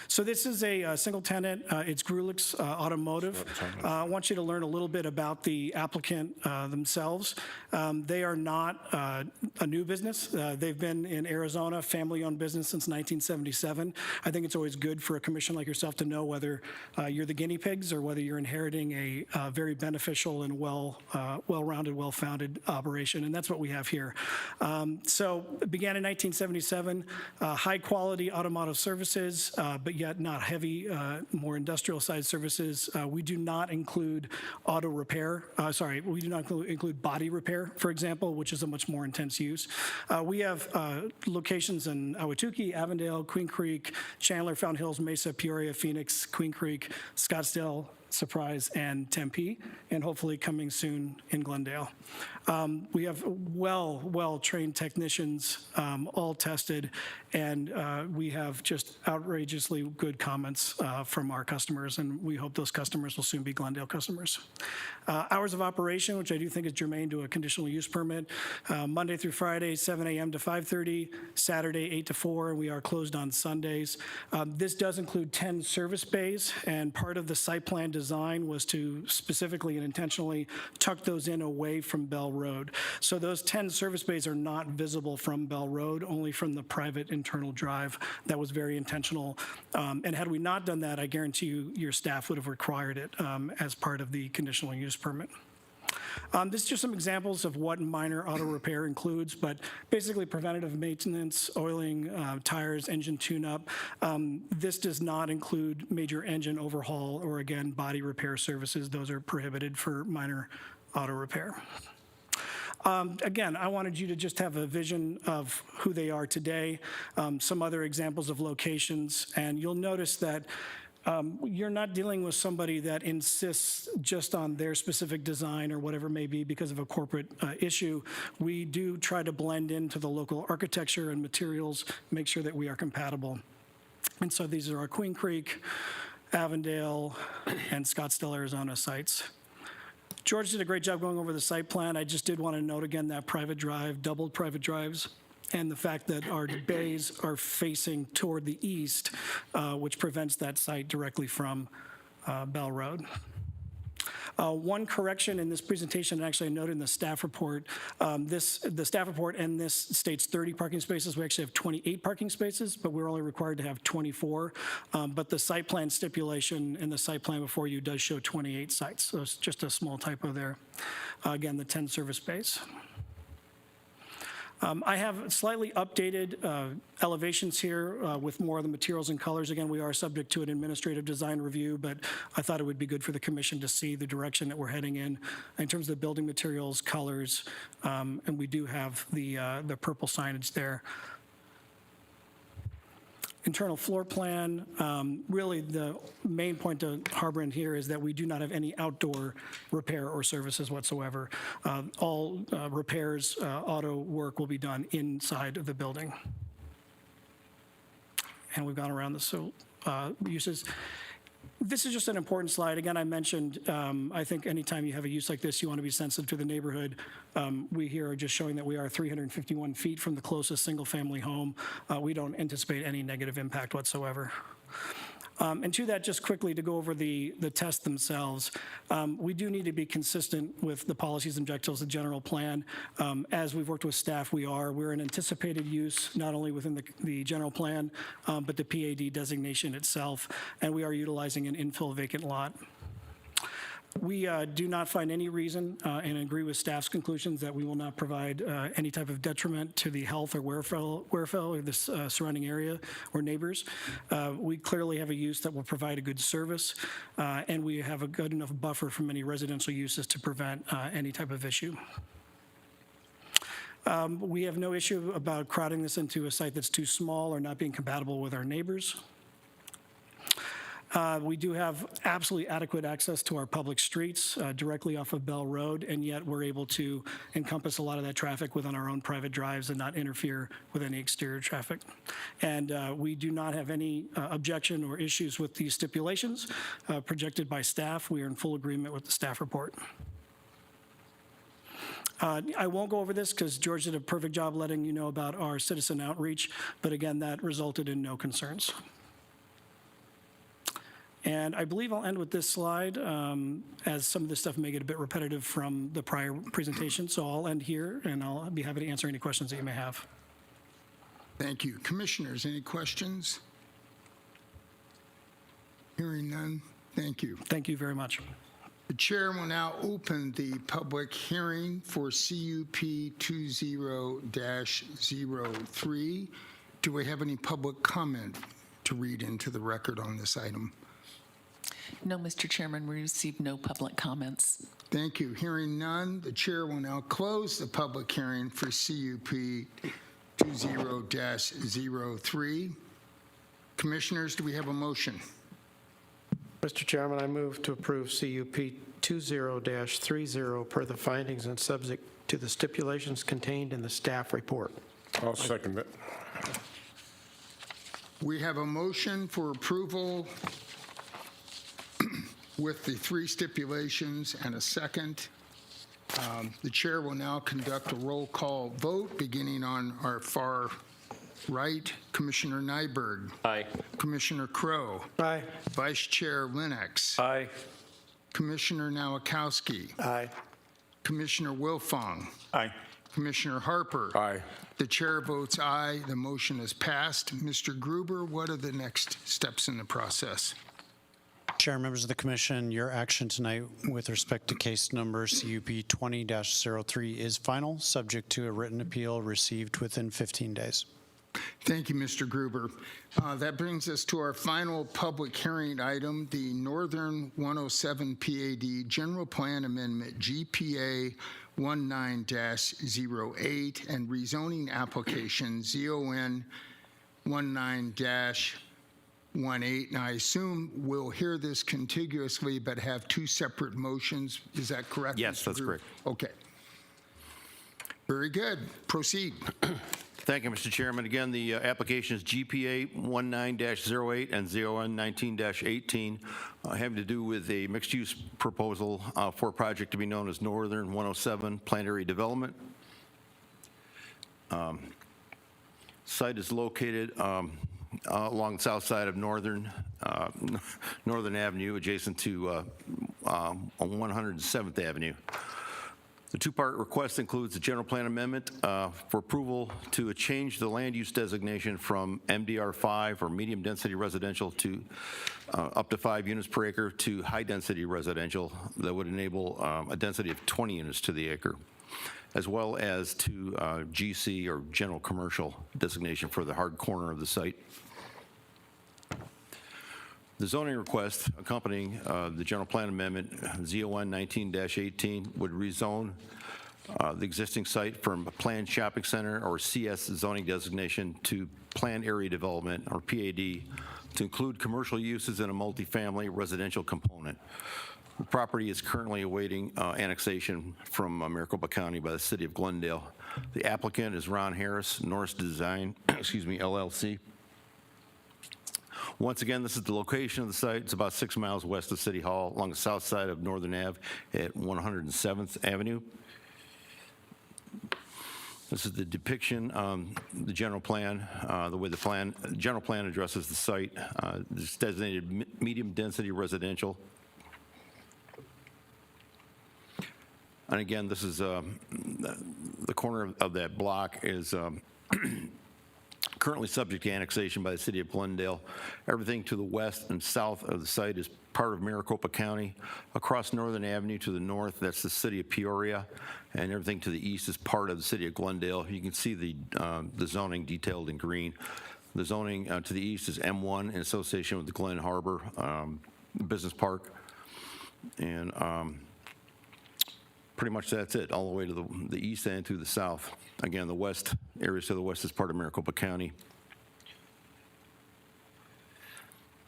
So this is a single tenant. It's Grulix Automotive. I want you to learn a little bit about the applicant themselves. They are not a new business. They've been in Arizona, family-owned business since 1977. I think it's always good for a commission like yourself to know whether you're the guinea pigs or whether you're inheriting a very beneficial and well-rounded, well-founded operation, and that's what we have here. So it began in 1977, high-quality automotive services, but yet not heavy, more industrial-sized services. We do not include auto repair. We do not include body repair, for example, which is a much more intense use. We have locations in Ahwatukee, Avondale, Queen Creek, Chandler, Fountain Hills, Mesa, Peoria, Phoenix, Queen Creek, Scottsdale, Surprise, and Tempe, and hopefully coming soon in Glendale. We have well-trained technicians, all tested, and we have just outrageously good comments from our customers, and we hope those customers will soon be Glendale customers. Hours of operation, which I do think is germane to a conditional use permit, Monday through Friday, 7 a.m. to 5:30, Saturday, 8 to 4, and we are closed on Sundays. This does include 10 service bays, and part of the site plan design design was to specifically and intentionally tuck those in away from Bell Road. So those 10 service bays are not visible from Bell Road, only from the private internal drive. That was very intentional. And had we not done that, I guarantee you your staff would have required it as part of the conditional use permit. This is just some examples of what minor auto repair includes, but basically preventative maintenance, oiling, tires, engine tune-up. This does not include major engine overhaul or, again, body repair services. Those are prohibited for minor auto repair. Again, I wanted you to just have a vision of who they are today, some other examples of locations, and you'll notice that you're not dealing with somebody that insists just on their specific design or whatever it may be because of a corporate issue. We do try to blend into the local architecture and materials, make sure that we are compatible. And so these are our Queen Creek, Avondale, and Scottsdale, Arizona sites. George did a great job going over the site plan. I just did want to note again that private drive, doubled private drives, and the fact that our bays are facing toward the east, which prevents that site directly from Bell Road. One correction in this presentation, actually I noted in the staff report, the staff report and this states 30 parking spaces. We actually have 28 parking spaces, but we're only required to have 24. But the site plan stipulation in the site plan before you does show 28 sites. So it's just a small typo there. Again, the 10 service bays. I have slightly updated elevations here with more of the materials and colors. Again, we are subject to an administrative design review, but I thought it would be good for the commission to see the direction that we're heading in terms of the building materials, colors, and we do have the purple signage there. Internal floor plan, really the main point to harbor in here is that we do not have any outdoor repair or services whatsoever. All repairs, auto work will be done inside of the building. And we've gone around the uses. This is just an important slide. Again, I mentioned, I think anytime you have a use like this, you want to be sensitive to the neighborhood. We here are just showing that we are 351 feet from the closest single-family home. We don't anticipate any negative impact whatsoever. And to that, just quickly to go over the tests themselves, we do need to be consistent with the policies and objectives of the general plan. As we've worked with staff, we're an anticipated use, not only within the general plan, but the PAD designation itself, and we are utilizing an infill vacant lot. We do not find any reason and agree with staff's conclusions that we will not provide any type of detriment to the health or welfare of this surrounding area or neighbors. We clearly have a use that will provide a good service, and we have a good enough buffer from any residential uses to prevent any type of issue. We have no issue about crowding this into a site that's too small or not being compatible with our neighbors. We do have absolutely adequate access to our public streets directly off of Bell Road, and yet we're able to encompass a lot of that traffic within our own private drives and not interfere with any exterior traffic. And we do not have any objection or issues with these stipulations projected by staff. We are in full agreement with the staff report. I won't go over this because George did a perfect job letting you know about our citizen outreach, but again, that resulted in no concerns. And I believe I'll end with this slide, as some of this stuff may get a bit repetitive from the prior presentation. So I'll end here, and I'll be happy to answer any questions that you may have. Thank you. Commissioners, any questions? Hearing none, thank you. Thank you very much. The chair will now open the public hearing for CUP 20-03. Do we have any public comment to read into the record on this item? No, Mr. Chairman, we received no public comments. Thank you. Hearing none, the chair will now close the public hearing for CUP 20-03. Commissioners, do we have a motion? Mr. Chairman, I move to approve CUP 20-30 per the findings and subject to the stipulations contained in the staff report. I'll second it. We have a motion for approval with the 3 stipulations and a second. The chair will now conduct a roll call vote beginning on our far right. Commissioner Nyberg. Aye. Commissioner Crow. Aye. Vice Chair Lennox. Aye. Commissioner Nowakowski. Aye. Commissioner Wilfong. Aye. Commissioner Harper. Aye. The chair votes aye. The motion is passed. Mr. Gruber, what are the next steps in the process? Chair, members of the commission, your action tonight with respect to case number CUP 20-03 is final, subject to a written appeal received within 15 days. Thank you, Mr. Gruber. That brings us to our final public hearing item, the Northern 107 PAD General Plan Amendment GPA 19-08 and rezoning application ZON 19-18. And I assume we'll hear this contiguously but have two separate motions. Is that correct? Yes, Mr. that's Gruber? correct. Okay. Very good. Proceed. Thank you, Mr. Chairman. Again, the application is GPA 19-08 and ZON 19-18, having to do with a mixed-use proposal for a project to be known as Northern 107 Planned Area Development. Site is located along the south side of Northern Avenue, adjacent to 107th Avenue. The two-part request includes a general plan amendment for approval to change the land use designation from MDR5 or medium density residential to up to 5 units per acre to high density residential that would enable a density of 20 units to the acre, as well as to GC or general commercial designation for the hard corner of the site. The zoning request accompanying the general plan amendment, ZON 19-18, would rezone the existing site from a planned shopping center or CS zoning designation to planned area development or PAD to include commercial uses and a multifamily residential component. The property is currently awaiting annexation from Maricopa County by the city of Glendale. The applicant is Ron Harris, Norris Design, LLC. Once again, this is the location of the site. It's about 6 miles west of City Hall along the south side of Northern Ave at 107th Avenue. This is the depiction, the general plan, the way the general plan addresses the site. It's designated medium density residential. And again, this is the corner of that block is currently subject to annexation by the city of Glendale. Everything to the west and south of the site is part of Maricopa County. Across Northern Avenue to the north, that's the city of Peoria, and everything to the east is part of the city of Glendale. You can see the zoning detailed in green. The zoning to the east is M1 in association with the Glen Harbor Business Park, and pretty much that's it, all the way to the east and to the south. Again, the west, areas to the west is part of Maricopa County.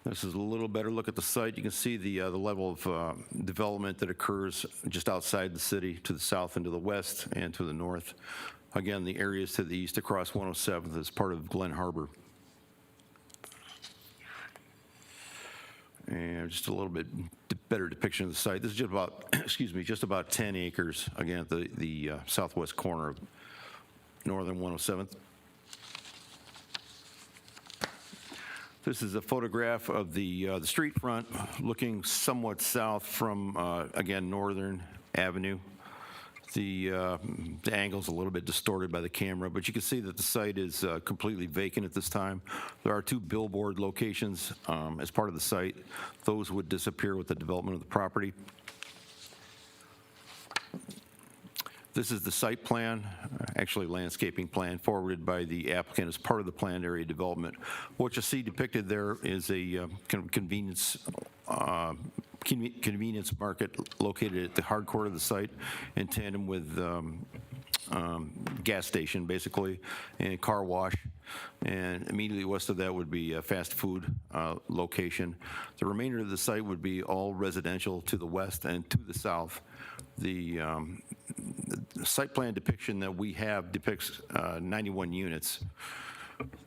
This is a little better look at the site. You can see the level of development that occurs just outside the city to the south and to the west and to the north. Again, the areas to the east across 107th is part of Glen Harbor. And just a little bit better depiction of the site. This is just about, excuse me, just about 10 acres, again, at the southwest corner of Northern 107th. This is a photograph of the street front looking somewhat south from, again, Northern Avenue. The angle's a little bit distorted by the camera, but you can see that the site is completely vacant at this time. There are 2 billboard locations as part of the site. Those would disappear with the development of the property. This is the site plan, actually landscaping plan, forwarded by the applicant as part of the planned area development. What you see depicted there is a convenience market located at the hard core of the site in tandem with gas station, basically, and car wash. And immediately west of that would be a fast food location. The remainder of the site would be all residential to the west and to the south. The site plan depiction that we have depicts 91 units.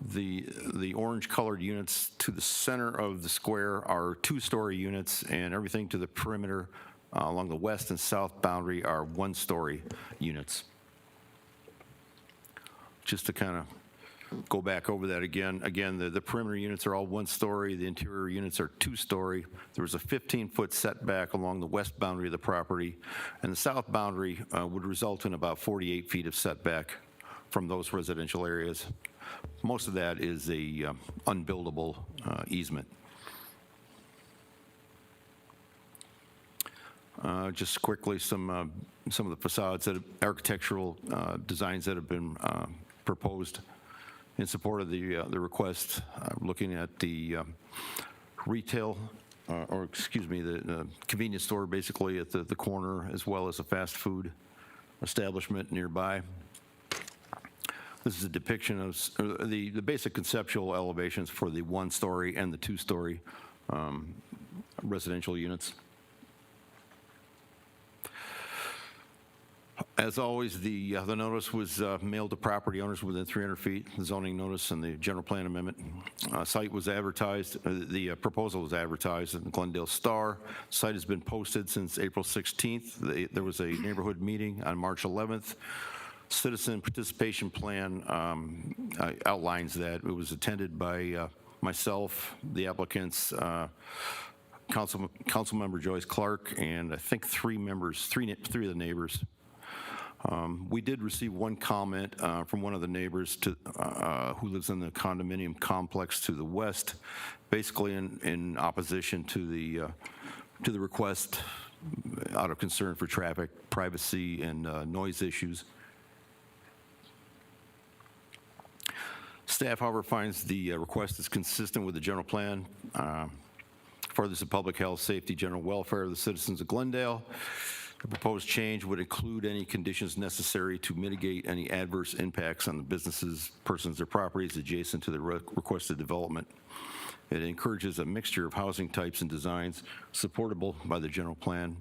The orange-colored units to the center of the square are 2-story units, and everything to the perimeter along the west and south boundary are 1-story units. Just to kind of go back over that again. Again, the perimeter units are all 1-story. The interior units are 2-story. There was a 15-foot setback along the west boundary of the property, and the south boundary would result in about 48 feet of setback from those residential areas. Most of that is a unbuildable easement. Just quickly, some of the facades, architectural designs that have been proposed in support of the request. Looking at the retail, the convenience store, basically at the corner, as well as a fast food establishment nearby. This is a depiction of the basic conceptual elevations for the 1-story and the 2-story residential units. As always, the notice was mailed to property owners within 300 feet, the zoning notice and the general plan amendment. Site was advertised, the proposal was advertised in the Glendale Star. Site has been posted since April 16th. There was a neighborhood meeting on March 11th. Citizen participation plan outlines that. It was attended by myself, the applicants, Councilmember Joyce Clark, and I think three of the neighbors. We did receive one comment from one of the neighbors who lives in the condominium complex to the west, basically in opposition to the request out of concern for traffic, privacy, and noise issues. Staff, however, finds the request is consistent with the general plan, furthers the public health, safety, general welfare of the citizens of Glendale. The proposed change would include any conditions necessary to mitigate any adverse impacts on the businesses, persons, or properties adjacent to the requested development. It encourages a mixture of housing types and designs supportable by the general plan.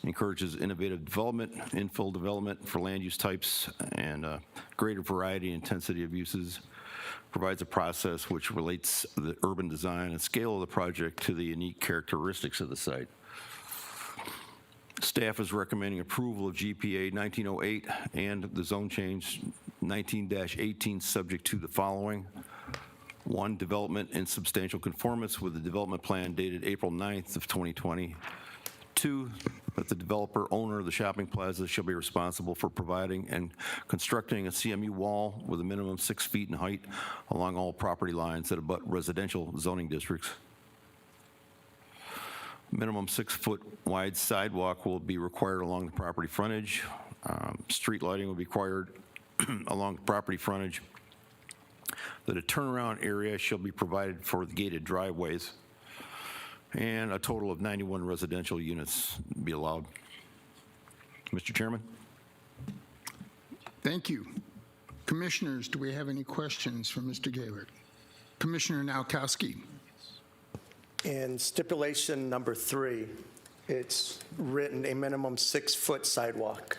Encourages innovative development, infill development for land use types, and greater variety and intensity of uses. Provides a process which relates the urban design and scale of the project to the unique characteristics of the site. Staff is recommending approval of GPA 1908 and the zone change 19-18 subject to the following. 1, development in substantial conformance with the development plan dated April 9th of 2020. 2, that the developer owner of the shopping plaza shall be responsible for providing and constructing a CMU wall with a minimum 6 feet in height along all property lines that abut residential zoning districts. Minimum 6-foot wide sidewalk will be required along the property frontage. Street lighting will be required along the property frontage. That a turnaround area shall be provided for the gated driveways. And a total of 91 residential units be allowed. Mr. Chairman? Thank you. Commissioners, do we have any questions for Mr. Gaylord? Commissioner Nowakowski. In stipulation number 3, it's written a minimum 6-foot sidewalk.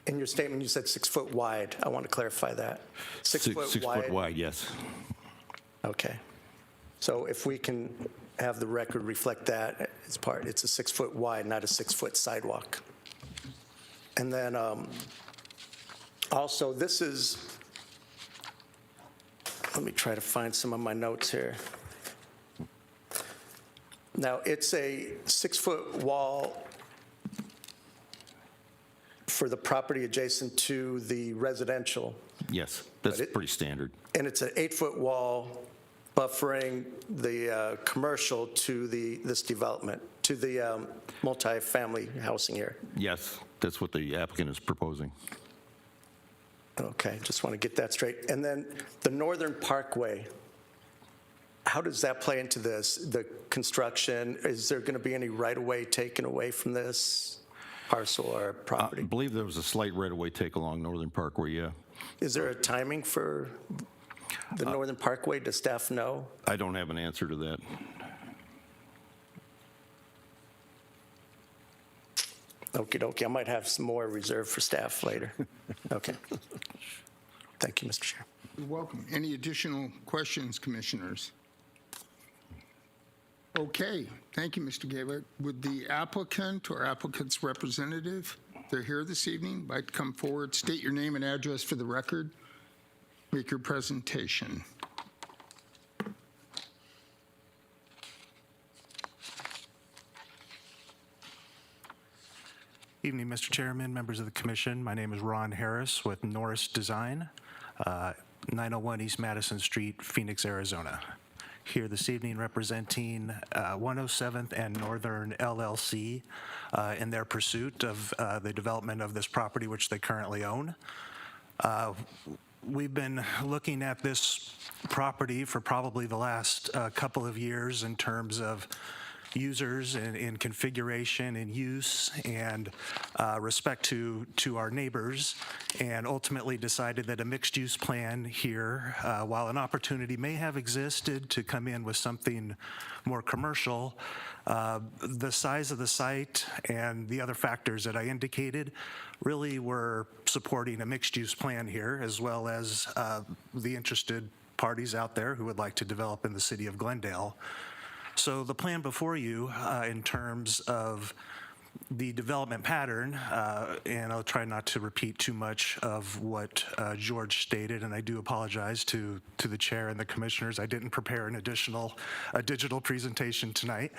In your statement, you said 6 foot wide. I want to clarify that. 6 foot wide. 6 foot wide, yes. Okay. So if we can have the record reflect that as part, it's a 6 foot wide, not a 6-foot sidewalk. And then also this is, let me try to find some of my notes here. Now, it's a 6-foot wall for the property adjacent to the residential. Yes, that's pretty standard. And it's an 8-foot wall buffering the commercial to this development, to the multifamily housing here. Yes, that's what the applicant is proposing. Okay, just want to get that straight. And then the Northern Parkway, how does that play into this? The construction, is there going to be any right-of-way taken away from this parcel or property? I believe there was a slight right-of-way take along Northern Parkway, yeah. Is there a timing for the Northern Parkway? Does staff know? I don't have an answer to that. Okie dokie, I might have some more reserved for staff later. Okay. Thank you, Mr. Chair. You're welcome. Any additional questions, commissioners? Okay, thank you, Mr. Gaylord. Would the applicant or applicant's representative, they're here this evening, like to come forward, state your name and address for the record? make your presentation. Evening, Mr. Chairman, members of the commission. My name is Ron Harris with Norris Design, 901 East Madison Street, Phoenix, Arizona. Here this evening representing 107th and Northern LLC in their pursuit of the development of this property, which they currently own. We've been looking at this property for probably the last couple of years in terms of users and configuration and use and respect to our neighbors, and ultimately decided that a mixed-use plan here, while an opportunity may have existed to come in with something more commercial, the size of the site and the other factors that I indicated really were supporting a mixed-use plan here, as well as the interested parties out there who would like to develop in the city of Glendale. So the plan before you in terms of the development pattern, and I'll try not to repeat too much of what George stated, and I do apologize to the chair and the commissioners. I didn't prepare a digital presentation tonight.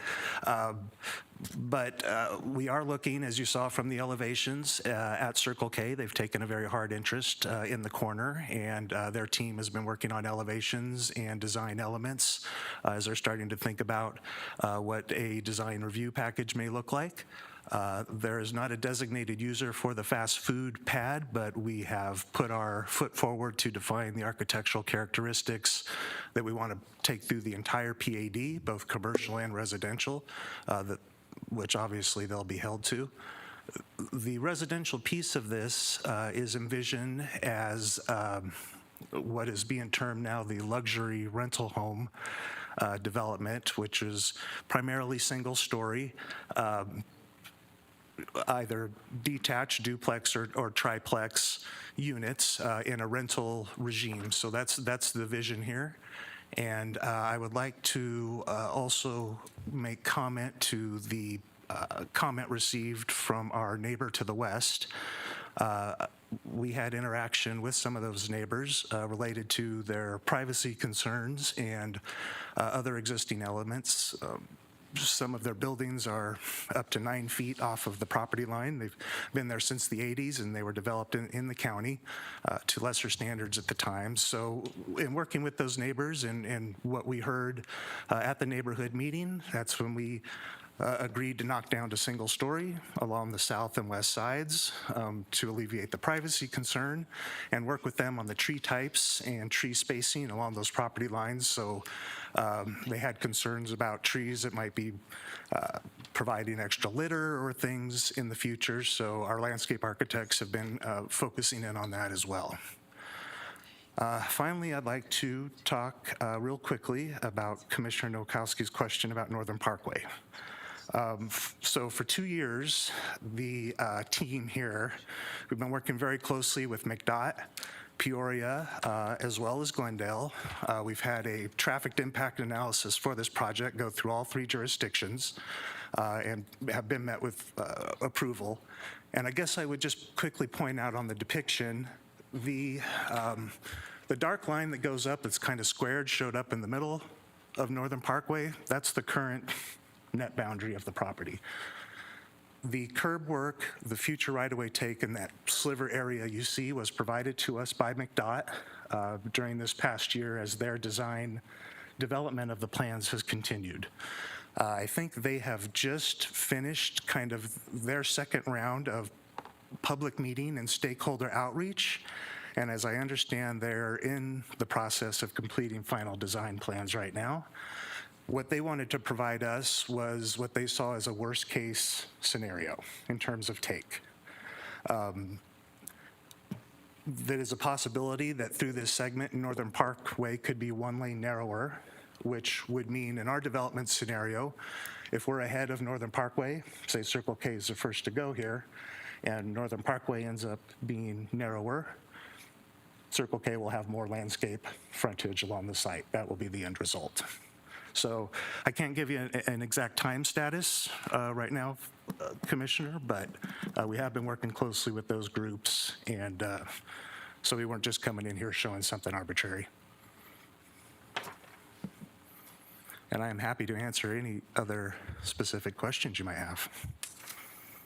But we are looking, as you saw from the elevations, at Circle K. They've taken a very hard interest in the corner, and their team has been working on elevations and design elements as they're starting to think about what a design review package may look like. There is not a designated user for the fast food pad, but we have put our foot forward to define the architectural characteristics that we want to take through the entire PAD, both commercial and residential, which obviously they'll be held to. The residential piece of this is envisioned as what is being termed now the luxury rental home development, which is primarily single-story, either detached, duplex, or triplex units in a rental regime. So that's the vision here. And I would like to also make comment to the comment received from our neighbor to the west. We had interaction with some of those neighbors related to their privacy concerns and other existing elements. Some of their buildings are up to 9 feet off of the property line. They've been there since the 80s, and they were developed in the county to lesser standards at the time. So in working with those neighbors and what we heard at the neighborhood meeting, that's when we agreed to knock down to single story along the south and west sides to alleviate the privacy concern, and work with them on the tree types and tree spacing along those property lines. So they had concerns about trees that might be providing extra litter or things in the future. So our landscape architects have been focusing in on that as well. Finally, I'd like to talk real quickly about Commissioner Nowakowski's question about Northern Parkway. So for 2 years, the team here, we've been working very closely with McDOT, Peoria, as well as Glendale. We've had a traffic impact analysis for this project go through all 3 jurisdictions and have been met with approval. And I guess I would just quickly point out on the depiction, the dark line that goes up that's kind of squared showed up in the middle of Northern Parkway. That's the current net boundary of the property. The curb work, the future right-of-way take in that sliver area you see was provided to us by McDOT during this past year as their design development of the plans has continued. I think they have just finished kind of their second round of public meeting and stakeholder outreach. And as I understand, they're in the process of completing final design plans right now. What they wanted to provide us was what they saw as a worst-case scenario in terms of take. There is a possibility that through this segment, Northern Parkway could be 1 lane narrower, which would mean in our development scenario, if we're ahead of Northern Parkway, say Circle K is the first to go here, and Northern Parkway ends up being narrower, Circle K will have more landscape frontage along the site. That will be the end result. So I can't give you an exact time status right now, Commissioner, but we have been working closely with those groups, and So we weren't just coming in here showing something arbitrary. And I am happy to answer any other specific questions you might have.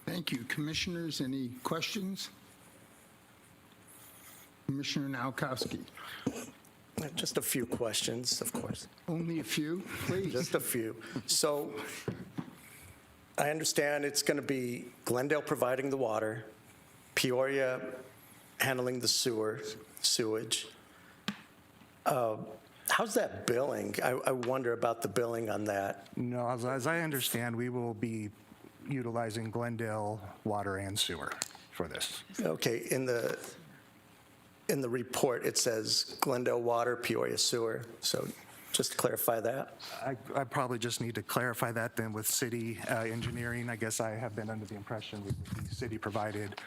Thank you. Commissioners, any questions? Commissioner Nowakowski. Just a few questions, of course. Only a few, please. Just a few. So I understand it's going to be Glendale providing the water, Peoria handling the sewage. How's that billing? I wonder about the billing on that. No, as I understand, we will be utilizing Glendale water and sewer for this. Okay, in the report, it says Glendale water, Peoria sewer. So just to clarify that. I probably just need to clarify that then with city engineering. I guess I have been under the impression it would be city provided.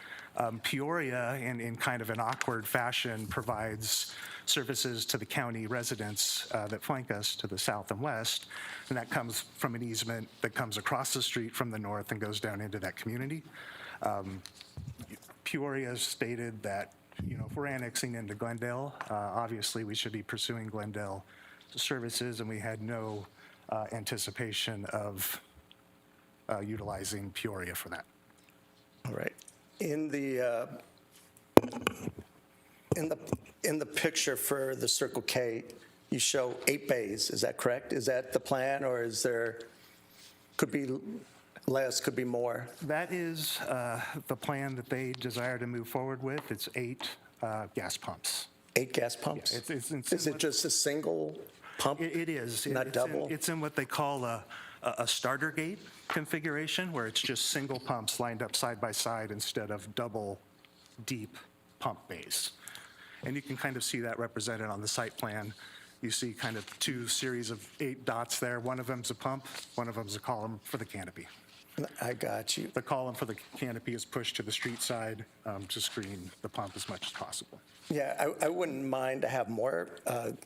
Peoria, in kind of an awkward fashion, provides services to the county residents that flank us to the south and west, and that comes from an easement that comes across the street from the north and goes down into that community. Peoria stated that, if we're annexing into Glendale, obviously we should be pursuing Glendale services, and we had no anticipation of utilizing Peoria for that. All right. In the picture for the Circle K, you show 8 bays. Is that correct? Is that the plan, or is there could be less, could be more? That is the plan that they desire to move forward with. It's 8 gas pumps. 8 gas pumps? Yeah, is it just a single pump? It is. Not double? It's in what they call a starter gate configuration, where it's just single pumps lined up side by side instead of double deep pump bays. And you can kind of see that represented on the site plan. You see kind of 2 series of 8 dots there. One of them's a pump, one of them's a column for the canopy. I got you. The column for the canopy is pushed to the street side to screen the pump as much as possible. Yeah, I wouldn't mind to have more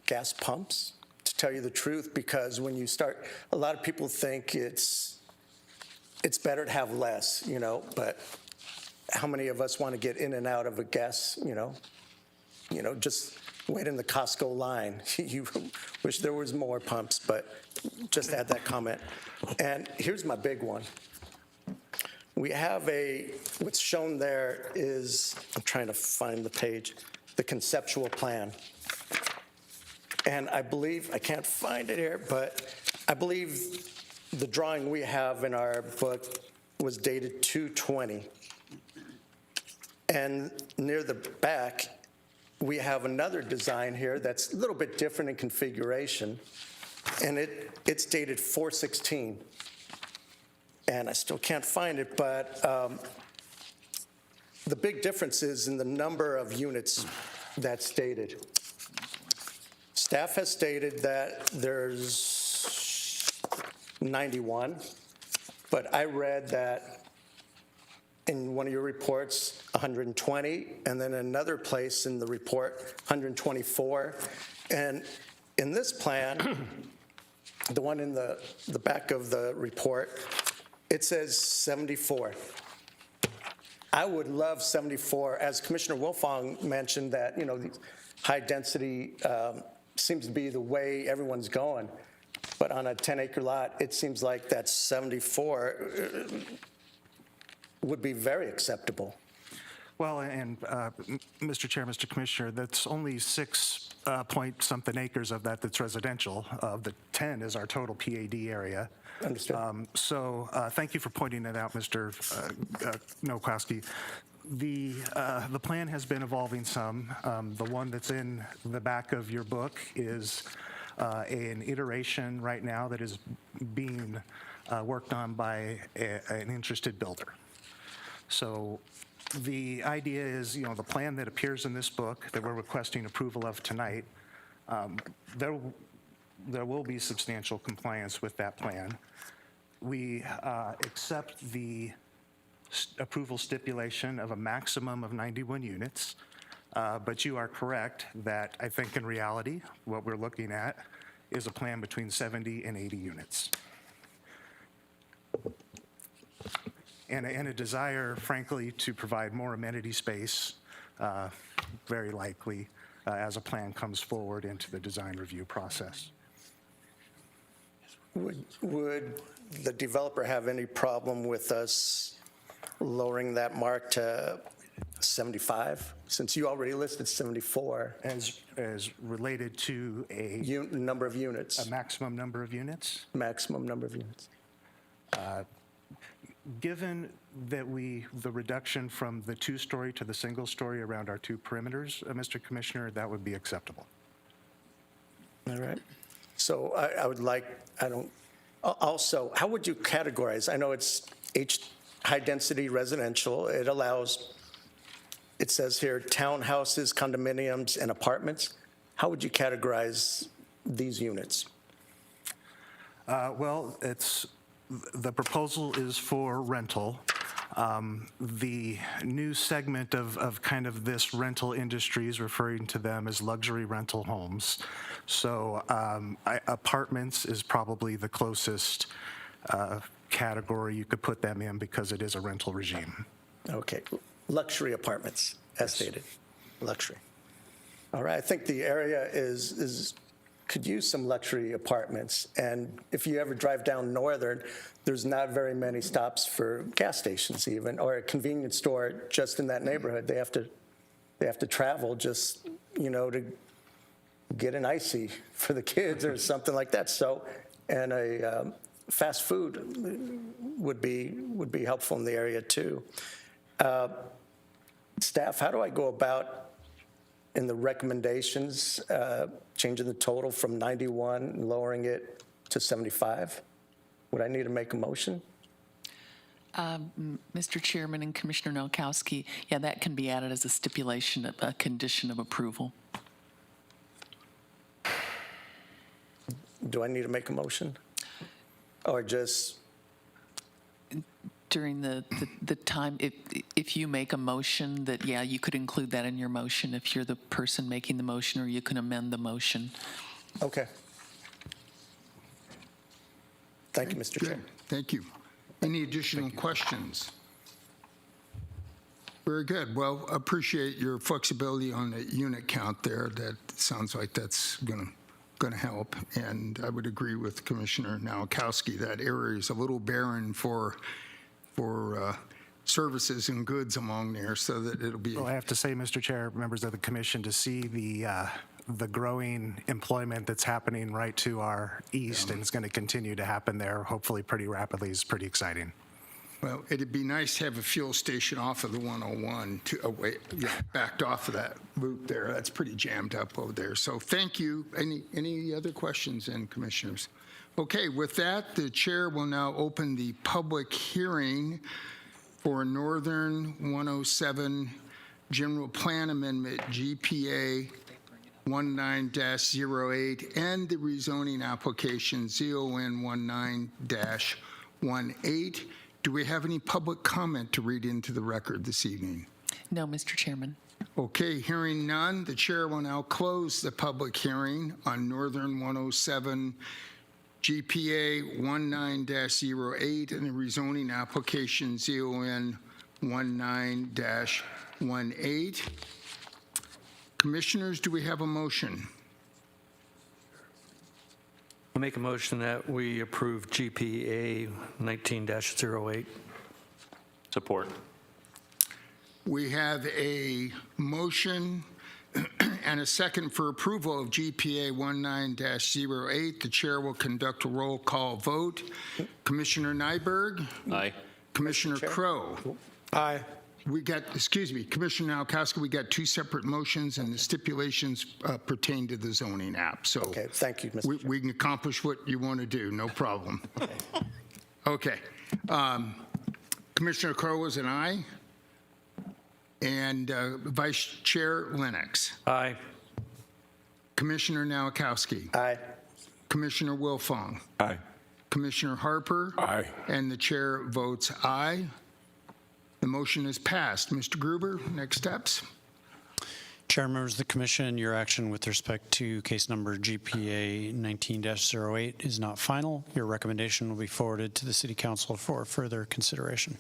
gas pumps, to tell you the truth, because when you start, a lot of people think it's better to have less, but how many of us want to get in and out of a gas, just wait in the Costco line. You wish there was more pumps, but just add that comment. And here's my big one. We have what's shown there is, I'm trying to find the page, the conceptual plan. And I believe, I can't find it here, but I believe the drawing we have in our book was dated 2/20. And near the back, we have another design here that's a little bit different in configuration, and it's dated 4/16. And I still can't find it, but the big difference is in the number of units that's stated. Staff has stated that there's 91, but I read that in one of your reports, 120, and then another place in the report, 124. And in this plan, the one in the back of the report, it says 74. I would love 74. As Commissioner Wilfong mentioned that, high density seems to be the way everyone's going. But on a 10-acre lot, it seems like that 74 would be very acceptable. Well, and Mr. Chair, Mr. Commissioner, that's only 6 point something acres of that's residential. The 10 is our total PAD area. Understood. So thank you for pointing that out, Mr. Nowakowski. The plan has been evolving some. The one that's in the back of your book is an iteration right now that is being worked on by an interested builder. So the idea is, the plan that appears in this book that we're requesting approval of tonight, there will be substantial compliance with that plan. We accept the approval stipulation of a maximum of 91 units, but you are correct that I think in reality, what we're looking at is a plan between 70 and 80 units. And a desire, frankly, to provide more amenity space very likely, as a plan comes forward into the design review process. Would the developer have any problem with us lowering that mark to 75, since you already listed 74? As related to a Number of units. a maximum number of units? Maximum number of units. Given that the reduction from the two-story to the single-story around our two perimeters, Mr. Commissioner, that would be acceptable. All right. So I would like, also, how would you categorize? I know it's high-density residential. It allows, it says here, townhouses, condominiums, and apartments. How would you categorize these units? Well, the proposal is for rental. The new segment of kind of this rental industry is referring to them as luxury rental homes. So apartments is probably the closest category you could put them in because it is a rental regime. Okay. Luxury apartments, as stated. Luxury. All right. I think the area could use some luxury apartments. And if you ever drive down Northern, there's not very many stops for gas stations even, or a convenience store just in that neighborhood. They have to travel just, to get an icy for the kids or something like that. So, and a fast food would be helpful in the area too. Staff, how do I go about in the recommendations, changing the total from 91 and lowering it to 75? Would I need to make a motion? Mr. Chairman and Commissioner Nowakowski, yeah, that can be added as a stipulation, a condition of approval. Do I need to make a motion? Or just? During the time, if you make a motion, that, yeah, you could include that in your motion if you're the person making the motion, or you can amend the motion. Okay. Thank you, Mr. Chair. Thank you. Any additional questions? Very good. Well, appreciate your flexibility on the unit count there. That sounds like that's going to help. And I would agree with Commissioner Nowakowski. That area is a little barren for services and goods along there, so that it'll be. Well, I have to say, Mr. Chair, members of the commission, to see the growing employment that's happening right to our east, and it's going to continue to happen there, hopefully pretty rapidly, is pretty exciting. Well, it'd be nice to have a fuel station off of the 101 backed off of that loop there. That's pretty jammed up over there. So thank you. Any other questions, then, commissioners? Okay, with that, the chair will now open the public hearing for Northern 107 General Plan Amendment GPA 19-08 and the rezoning application ZON 19-18. Do we have any public comment to read into the record this evening? No, Mr. Chairman. Okay, hearing none, the chair will now close the public hearing on Northern 107 GPA 19-08 and the rezoning application ZON 19-18. Commissioners, do we have a motion? I'll make a motion that we approve GPA 19-08. Support. We have a motion and a second for approval of GPA 19-08. The chair will conduct a roll call vote. Commissioner Nyberg? Aye. Commissioner Crow? Aye. Commissioner Nowakowski, we got two separate motions, and the stipulations pertain to the zoning app. So Okay, thank you, Mr. Chair. we can accomplish what you want to do, no problem. Okay. Commissioner Crow is an aye. And Vice Chair Lennox. Aye. Commissioner Nowakowski. Aye. Commissioner Wilfong. Aye. Commissioner Harper. Aye. And the chair votes aye. The motion is passed. Mr. Gruber, next steps. Chair, members of the commission, your action with respect to case number GPA 19-08 is not final. Your recommendation will be forwarded to the City Council for further consideration.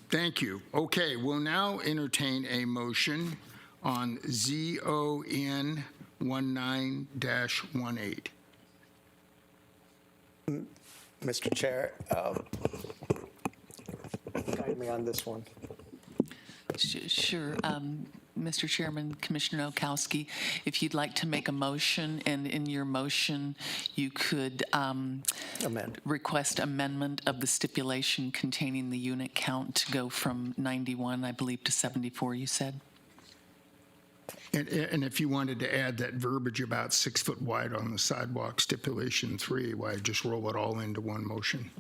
Thank you. Okay, we'll now entertain a motion on ZON 19-18. Mr. Chair, guide me on this one. Sure. Mr. Chairman, Commissioner Nowakowski, if you'd like to make a motion, and in your motion, you could request amendment of the stipulation containing the unit count to go from 91, I believe, to 74, you said? And if you wanted to add that verbiage about 6 foot wide on the sidewalk, stipulation 3, why just roll it all into one motion?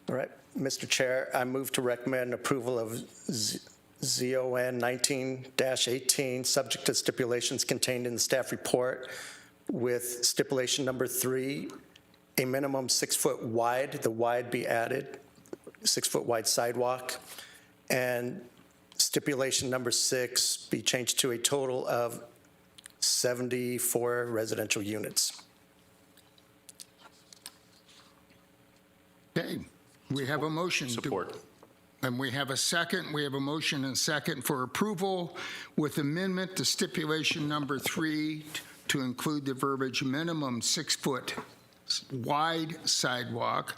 All right, Mr. Chair, I move to recommend approval of ZON 19-18, subject to stipulations contained in the staff report, with stipulation number 3, a minimum 6 foot wide, the wide be added, 6 foot wide sidewalk, and stipulation number 6 be changed to a total of 74 residential units. Okay, we have a motion. Support. And we have a second. We have a motion and second for approval with amendment to stipulation number 3 to include the verbiage minimum 6 foot wide sidewalk,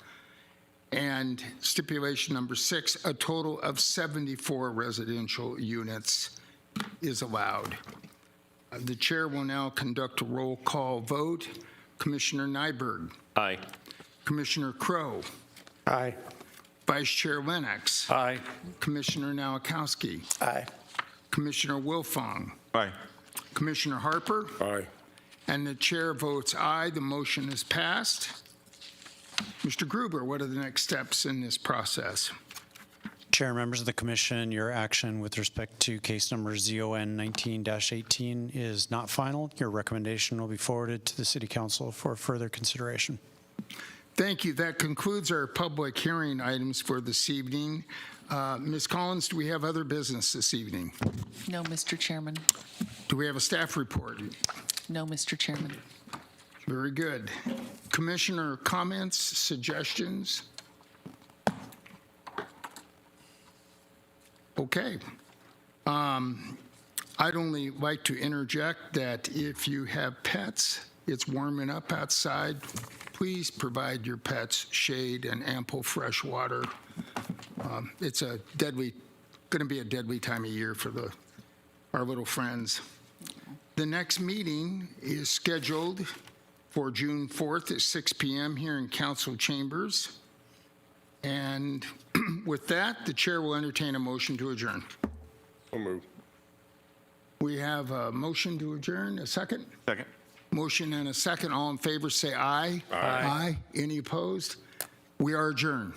and stipulation number 6, a total of 74 residential units is allowed. The chair will now conduct a roll call vote. Commissioner Nyberg. Aye. Commissioner Crow. Aye. Vice Chair Lennox. Aye. Commissioner Nowakowski. Aye. Commissioner Wilfong. Aye. Commissioner Harper. Aye. And the chair votes aye. The motion is passed. Mr. Gruber, what are the next steps in this process? Chair, members of the commission, your action with respect to case number ZON 19-18 is not final. Your recommendation will be forwarded to the City Council for further consideration. Thank you. That concludes our public hearing items for this evening. Ms. Collins, do we have other business this evening? No, Mr. Chairman. Do we have a staff report? No, Mr. Chairman. Very good. Commissioner comments, suggestions? Okay. I'd only like to interject that if you have pets, it's warming up outside, please provide your pets shade and ample fresh water. It's going to be a deadly time of year for our little friends. The next meeting is scheduled for June 4th at 6 p.m. here in council chambers. And with that, the chair will entertain a motion to adjourn. So moved. We have a motion to adjourn. A second? Second. Motion and a second. All in favor say aye. Aye. Aye. Any opposed? We are adjourned.